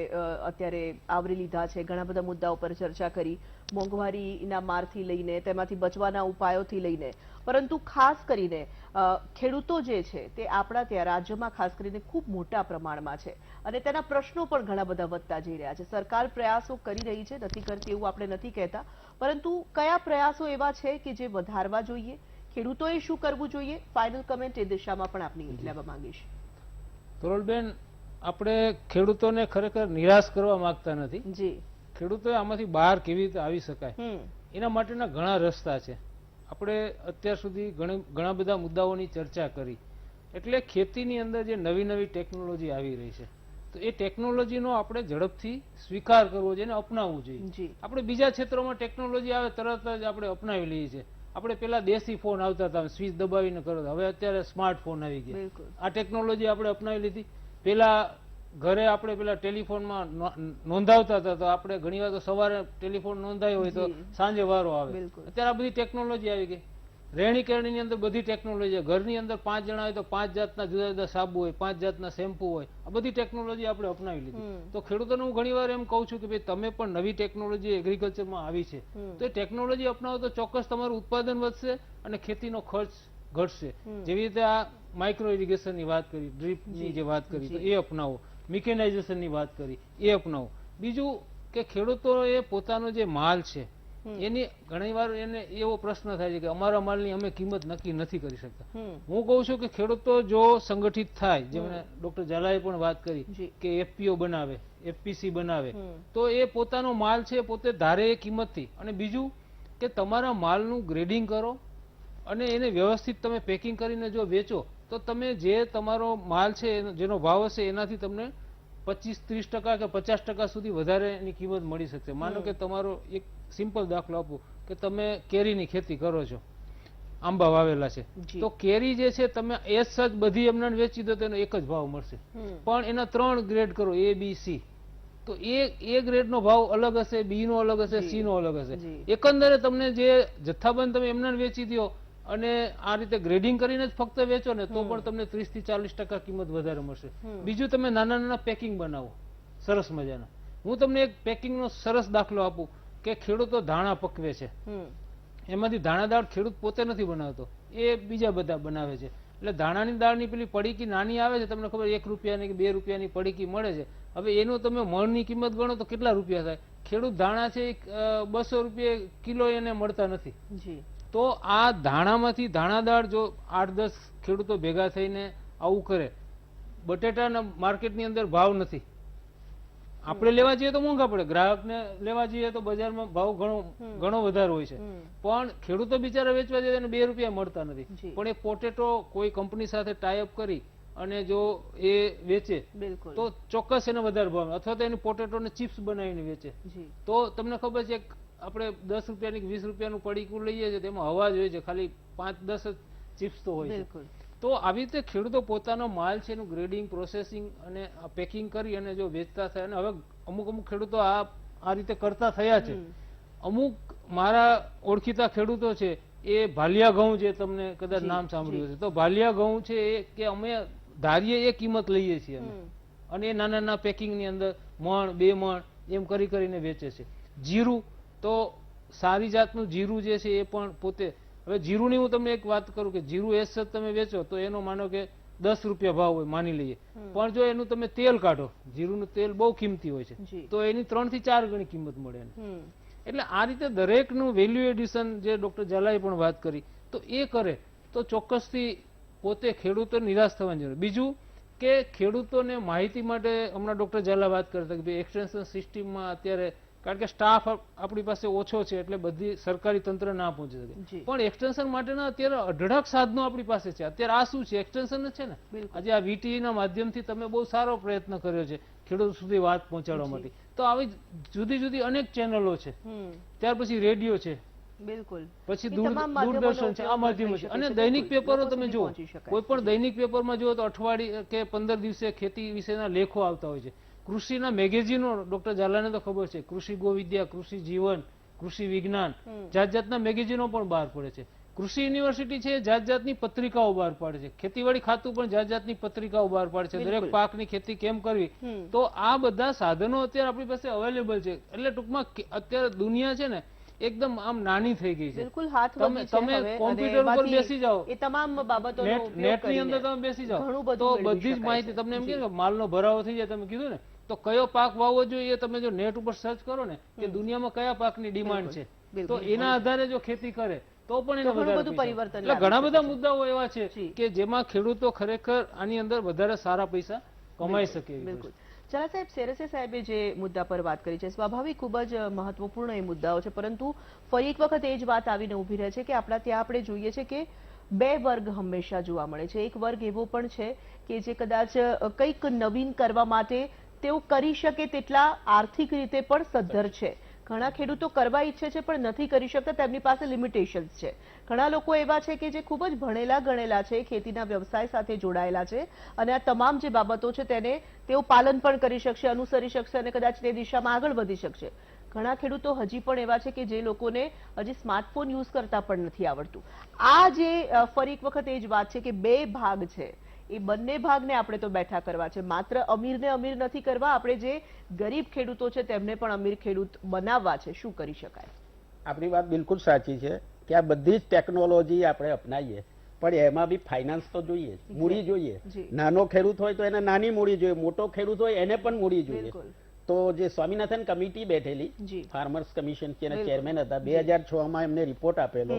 અત્યારે આવરી લીધા છે, ઘણા બધા મુદ્દાઓ પર ચર્ચા કરી, મોંઘવારીના મારથી લઈને તેમાંથી બચવાના ઉપાયોથી લઈને, પરંતુ ખાસ કરીને ખેડૂતો જે છે તે આપણા ત્યાં રાજ્યમાં ખાસ કરીને ખૂબ મોટા પ્રમાણમાં છે અને તેના પ્રશ્નો પણ ઘણા બધા વધતા જઈ રહ્યા છે. સરકાર પ્રયાસો કરી રહી છે, નથી કરતી એવું આપણે નથી કહેતા, પરંતુ કયા પ્રયાસો એવા છે કે જે વધારવા જોઈએ, ખેડૂતોએ શું કરવું જોઈએ? ફાઇનલ કમેન્ટ એ દિશામાં પણ આપની લેવા માંગીશ. તોરલબેન, આપણે ખેડૂતોને ખરેખર નિરાશ કરવા માંગતા નથી. જી. ખેડૂતોએ આમાંથી બહાર કેવી રીતે આવી શકાય એના માટેના ઘણા રસ્તા છે. આપણે અત્યાર સુધી ઘણા બધા મુદ્દાઓની ચર્ચા કરી. એટલે ખેતીની અંદર જે નવી નવી ટેકનોલોજી આવી રહી છે, તો એ ટેકનોલોજીનો આપણે ઝડપથી સ્વીકાર કરવો જોઈએ અને અપનાવવું જોઈએ. આપણે બીજા ક્ષેત્રોમાં ટેકનોલોજી આવે તરત જ આપણે અપનાવી લઈએ છીએ. આપણે પેલા દેશી ફોન આવતા હતા, સ્વિચ દબાવીને કરો, હવે અત્યારે સ્માર્ટફોન આવી ગયા. આ ટેકનોલોજી આપણે અપનાવી લીધી. પેલા ઘરે આપણે પેલા ટેલિફોનમાં નોંધાવતા હતા, તો આપણે ઘણી વાર તો સવારે ટેલિફોન નોંધાયો હોય તો સાંજે વારો આવે. અત્યારે આ બધી ટેકનોલોજી આવી ગઈ. રહેણી કહેણીની અંદર બધી ટેકનોલોજી. ઘરની અંદર 5 જણા હોય તો 5 જાતના જુદા જુદા સાબુ હોય, 5 જાતના શેમ્પુ હોય. આ બધી ટેકનોલોજી આપણે અપનાવી લીધી. તો ખેડૂતોને હું ઘણી વાર એમ કહું છું કે ભાઈ તમે પણ નવી ટેકનોલોજી એગ્રીકલ્ચરમાં આવી છે, તો એ ટેકનોલોજી અપનાવો તો ચોક્કસ તમારું ઉત્પાદન વધશે અને ખેતીનો ખર્ચ ઘટશે. જેવી રીતે આ માઇક્રો ઇરિગેશનની વાત કરી, ડ્રીપની જે વાત કરી, તો એ અપનાવો. મિકેનાઇઝેશનની વાત કરી, એ અપનાવો. બીજું કે ખેડૂતોએ પોતાનો જે માલ છે એની ઘણી વાર એને એવો પ્રશ્ન થાય છે કે અમારા માલની અમે કિંમત નક્કી નથી કરી શકતા. હું કહું છું કે ખેડૂતો જો સંગઠિત થાય, જેમ ડોક્ટર ઝાલાએ પણ વાત કરી કે એફપીઓ બનાવે, એફપીસી બનાવે, તો એ પોતાનો માલ છે પોતે ધારે એ કિંમતથી. અને બીજું કે તમારા માલનું ગ્રેડિંગ કરો અને એને વ્યવસ્થિત તમે પેકિંગ કરીને જો વેચો, તો તમે જે તમારો માલ છે જેનો ભાવ હશે એનાથી તમને 25-30% કે 50% સુધી વધારે એની કિંમત મળી શકશે. માનો કે તમારો એક સિમ્પલ દાખલો આપું કે તમે કેરીની ખેતી કરો છો, આંબા વાવેલા છે, તો કેરી જે છે તમે એ જ બધી એમને વેચી દો તો એનો એક જ ભાવ મળશે. પણ એના 3 ગ્રેડ કરો, A, B, C, તો એ ગ્રેડનો ભાવ અલગ હશે, બી નો અલગ હશે, સી નો અલગ હશે. એકંદરે તમને જે જથ્થાબંધ તમે એમને વેચી દો અને આ રીતે ગ્રેડિંગ કરીને જ ફક્ત વેચો ને, તો પણ તમને 30-40% કિંમત વધારે મળશે. બીજું તમે નાના નાના પેકિંગ બનાવો સરસ મજાના. હું તમને એક પેકિંગનો સરસ દાખલો આપું કે ખેડૂતો ધાણા પકવે છે, એમાંથી ધાણાદાળ ખેડૂત પોતે નથી બનાવતો, એ બીજા બધા બનાવે છે. એટલે ધાણાની દાળની પેલી પડીકી નાની આવે છે, તમને ખબર 1 રૂપિયાની કે 2 રૂપિયાની પડીકી મળે છે. હવે એનું તમે મણની કિંમત ગણો તો કેટલા રૂપિયા થાય? ખેડૂત ધાણા છે 200 રૂપિયા કિલો એને મળતા નથી. જી તો આ ધાણામાંથી દાણાદાર જો 8-10 ખેડૂતો ભેગા થઈને આવું કરે, બટેટાના માર્કેટની અંદર ભાવ નથી, આપણે લેવા જઈએ તો મોંઘા પડે, ગ્રાહકને લેવા જઈએ તો બજારમાં ભાવ ઘણો વધારે હોય છે, પણ ખેડૂતો બિચારા વેચવા જાય એને 2 રૂપિયા મળતા નથી. જી. પણ એ પોટેટો કોઈ કંપની સાથે ટાઈઅપ કરી અને જો એ વેચે બિલકુલ. તો ચોક્કસ એને વધારે ભાવ મળે. અથવા તો એની પોટેટોને ચિપ્સ બનાવીને વેચે જી તો તમને ખબર છે આપણે 10 રૂપિયાની કે 20 રૂપિયાનું પડીકું લઈએ છીએ તેમાં હવા જ હોય છે, ખાલી 5-10 ચિપ્સ તો હોય છે. બિલકુલ. તો આવી રીતે ખેડૂતો પોતાનો માલ છે એનું ગ્રેડિંગ, પ્રોસેસિંગ અને પેકિંગ કરી અને જો વેચતા થાય, અને હવે અમુક ખેડૂતો આ રીતે કરતા થયા છે. અમુક મારા ઓળખીતા ખેડૂતો છે એ ભાલિયા ઘઉં, જે તમને કદાચ નામ સાંભળ્યું હશે, તો ભાલિયા ઘઉં છે એ કે અમે ધારીએ એ કિંમત લઈએ છીએ અમે, અને એ નાના નાના પેકિંગની અંદર મણ 2 મણ એમ કરીને વેચે છે. જીરું તો સારી જાતનું જીરું જે છે એ પણ પોતે, હવે જીરુંની હું તમને એક વાત કરું કે જીરું એસ તમે વેચો તો એનો માનો કે 10 રૂપિયા ભાવ હોય માની લઈએ, પણ જો એનું તમે તેલ કાઢો, જીરુંનું તેલ બહુ કિંમતી હોય છે, જી. તો એની 3 થી 4 ગણી કિંમત મળે એને. એટલે આ રીતે દરેકનું વેલ્યુ એડિશન જે ડોક્ટર ઝાલાએ પણ વાત કરી, તો એ કરે તો ચોક્કસથી પોતે ખેડૂતો નિરાશ થવાની જરૂર. બીજું કે ખેડૂતોને માહિતી માટે હમણાં ડોક્ટર ઝાલા વાત કરતા કે ભાઈ એક્સટેન્શન સિસ્ટમમાં અત્યારે, કારણ કે સ્ટાફ આપણી પાસે ઓછો છે એટલે બધી સરકારી તંત્ર ના પહોંચી શકે, જી. પણ એક્સટેન્શન માટેના અત્યારે અઢળક સાધનો આપણી પાસે છે. અત્યારે આ શું છે? એક્સટેન્શન જ છે ને. બિલકુલ. આજે આ VTE ના માધ્યમથી તમે બહુ સારો પ્રયત્ન કર્યો છે ખેડૂત સુધી વાત પહોંચાડવા માટે. તો આવી જુદી જુદી અનેક ચેનલો છે, ત્યાર પછી રેડિયો છે, બિલકુલ. પછી એ તમામ દૂરદર્શન છે, આ માધ્યમો છે, અને દૈનિક પેપરો તમે જુઓ, પહોંચી શકાય. કોઈ પણ દૈનિક પેપરમાં જુઓ તો અઠવાડિયે કે 15 દિવસે ખેતી વિશેના લેખો આવતા હોય છે. કૃષિના મેગેઝિનો ડોક્ટર ઝાલાને તો ખબર છે, કૃષિ ગોવિદ્યા, કૃષિ જીવન, કૃષિ વિજ્ઞાન, જાતના મેગેઝિનો પણ બહાર પડે છે. કૃષિ યુનિવર્સિટી છે જાતની પત્રિકાઓ બહાર પાડે છે. ખેતીવાડી ખાતું પણ જાતની પત્રિકાઓ બહાર પાડે છે, દરેક પાકની ખેતી કેમ કરવી. તો આ બધા સાધનો અત્યારે આપણી પાસે અવેલેબલ છે. એટલે ટૂંકમાં અત્યારે દુનિયા છે ને એકદમ આમ નાની થઈ ગઈ છે. બિલકુલ હાથ તમે વધી છે હવે, અને કોમ્પ્યુટર ઉપર એમાંથી બેસી જાઓ, એ તમામ બાબતોનો ઉપયોગ નેટની અંદર કરીને તમે બેસી ઘણું જાઓ બધું તો મેળવી બધી જ શકાય માહિતી છે. તમને એમ કે માલનો ભરાવો થઈ જાય. તમે કીધું ને, તો કયો પાક વાવવો જોઈએ એ તમે જો નેટ ઉપર સર્ચ કરો ને કે દુનિયામાં કયા પાકની ડિમાન્ડ છે, તો એના આધારે જો ખેતી કરે તો પણ એને તો ઘણું વધારે બધું પૈસા. પરિવર્તન એટલે લાવી ઘણા શકે બધા છે. મુદ્દાઓ એવા છે જી. કે જેમાં ખેડૂતો ખરેખર આની અંદર વધારે સારા પૈસા કમાઈ શકે એવી બિલકુલ. ચલા સાહેબ, સેરસે સાહેબે જે મુદ્દા પર વાત કરી છે સ્વાભાવિક ખૂબ જ મહત્વપૂર્ણ એ મુદ્દાઓ છે, પરંતુ ફરી એક વખત એ જ વાત આવીને ઊભી રહે છે કે આપણા ત્યાં આપણે જોઈએ છે કે 2 વર્ગ હંમેશા જોવા મળે છે. એક વર્ગ એવો પણ છે કે જે કદાચ કંઈક નવીન કરવા માટે તેઓ કરી શકે તેટલા આર્થિક રીતે પણ સદ્ધર છે. ઘણા ખેડૂતો કરવા ઈચ્છે છે પણ નથી કરી શકતા, તેમની પાસે લિમિટેશન્સ છે. ઘણા લોકો એવા છે કે જે ખૂબ જ ભણેલા ગણેલા છે, ખેતીના વ્યવસાય સાથે જોડાયેલા છે, અને આ તમામ જે બાબતો છે તેને તેઓ પાલન પણ કરી શકશે, અનુસરી શકશે અને કદાચ તે દિશામાં આગળ વધી શકશે. ઘણા ખેડૂતો હજી પણ એવા છે કે જે લોકોને હજી સ્માર્ટફોન યુઝ કરતા પણ નથી આવડતું. આ જે ફરી એક વખત એ જ વાત છે કે 2 ભાગ છે, એ બંને ભાગને આપણે તો બેઠા કરવા છે. માત્ર અમીરને અમીર નથી કરવા, આપણે જે ગરીબ ખેડૂતો છે તેમને પણ અમીર ખેડૂત બનાવવા છે. શું કરી શકાય? આપણી વાત બિલકુલ સાચી છે કે આ બધી જ ટેકનોલોજી આપણે અપનાવીએ, પણ એમાં બી ફાઇનાન્સ તો જોઈએ, મૂડી જોઈએ. જી. નાનો ખેડૂત હોય તો એને નાની મૂડી જોઈએ, મોટો ખેડૂત હોય એને પણ મૂડી જોઈએ. બિલકુલ. તો જે સ્વામિનાથન કમિટી બેઠેલી, જી. ફાર્મર્સ કમિશન કે બિલકુલ. ચેરમેન હતા, 2006માં એમને રિપોર્ટ આપેલો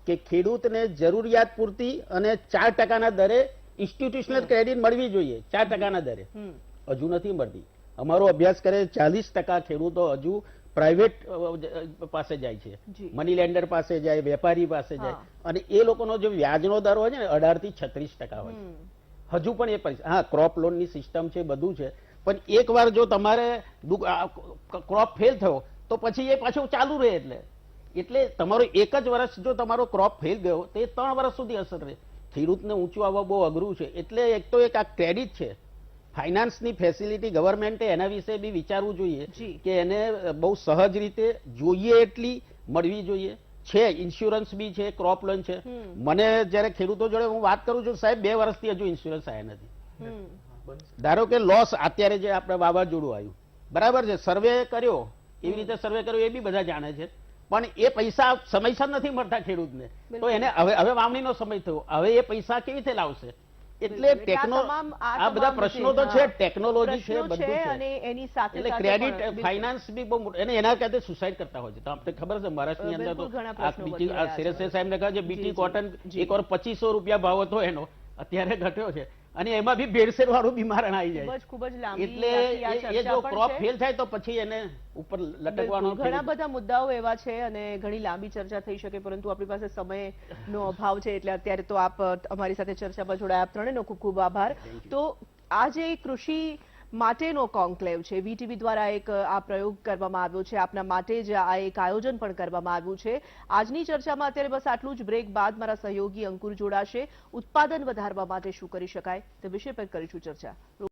કે ખેડૂતને જરૂરિયાત પૂરતી અને 4% દરે ઇન્સ્ટિટ્યુશનલ ક્રેડિટ મળવી જોઈએ. 4% દરે હજુ નથી મળતી. અમારો અભ્યાસ કરે 40% ખેડૂતો હજુ પ્રાઇવેટ પાસે જાય છે, જી. મની લેન્ડર પાસે જાય, વેપારી પાસે જાય, અને એ લોકોનો જે વ્યાજનો દર હોય છે ને 18 થી 36% હોય છે. હજુ પણ એ પૈસા, હા, ક્રોપ લોનની સિસ્ટમ છે, બધું છે, પણ એકવાર જો તમારે ક્રોપ ફેલ થયો તો પછી એ પાછું ચાલુ રહે. એટલે તમારો એક જ વર્ષ જો તમારો ક્રોપ ફેલ ગયો તો એ 3 વર્ષ સુધી અસર રહે. ખેડૂતને ઊંચું આવવા બહુ અઘરું છે. એટલે એક તો એક આ ક્રેડિટ છે, ફાઇનાન્સની ફેસિલિટી ગવર્મેન્ટે એના વિશે બી વિચારવું જોઈએ કે એને બહુ સહજ રીતે જોઈએ એટલી મળવી જોઈએ. છે ઇન્સ્યોરન્સ બી છે, ક્રોપ લોન છે. મને જ્યારે ખેડૂતો જોડે હું વાત કરું છું, સાહેબ 2 વર્ષથી હજુ ઇન્સ્યોરન્સ આવ્યા નથી. ધારો કે લોસ અત્યારે જે આપણે વાવાઝોડું આવ્યું, બરાબર છે, સર્વે કર્યો, એવી રીતે સર્વે કર્યો એ બી બધા જાણે છે, પણ એ પૈસા સમયસર નથી મળતા ખેડૂતને, તો એને હવે વાવણીનો સમય થયો, હવે એ પૈસા કેવી રીતે લાવશે? એટલે એટલે આ બધા પ્રશ્નો તો છે, ટેકનોલોજી છે, પ્રશ્નો બધું છે છે. અને એની સાથે એટલે સાથે ક્રેડિટ પણ બિલકુલ. ફાઇનાન્સ બી બહુ મોટું, અને એના કારણે સુસાઇડ કરતા હોય છે. તો આપણે ખબર છે મહારાષ્ટ્રની અંદર બિલકુલ ઘણા તો આ પ્રશ્નો બીજી વધી રહ્યા છે. સેરેસે સાહેબને કહે છે બીટી જી, કોટન જી. એક વાર 2500 રૂપિયા ભાવ હતો એનો, અત્યારે ઘટ્યો છે, અને એમાં બી ભેળસેળ વાળું બિમારણ આવી જાય. ખૂબ જ લાંબી એટલે આખી આ એ ચર્ચા જો પણ ક્રોપ છે. ફેલ થાય તો પછી એને ઉપર લટકવાનો બિલકુલ. ઘણા બધા મુદ્દાઓ એવા છે અને ઘણી લાંબી ચર્ચા થઈ શકે, પરંતુ આપણી પાસે સમયનો અભાવ છે, એટલે અત્યારે તો આપ અમારી સાથે ચર્ચામાં જોડાયા. આપ ત્રણેયનો ખૂબ ખૂબ આભાર. તો આ જે કૃષિ માટેનો કોન્ક્લેવ છે, વીટીવી દ્વારા એક આ પ્રયોગ કરવામાં આવ્યો છે, આપના માટે જ આ એક આયોજન પણ કરવામાં આવ્યું છે. આજની ચર્ચામાં અત્યારે બસ આટલું જ. બ્રેક બાદ મારા સહયોગી અંકુર જોડાશે. ઉત્પાદન વધારવા માટે શું કરી શકાય તે વિષય પર કરીશું ચર્ચા.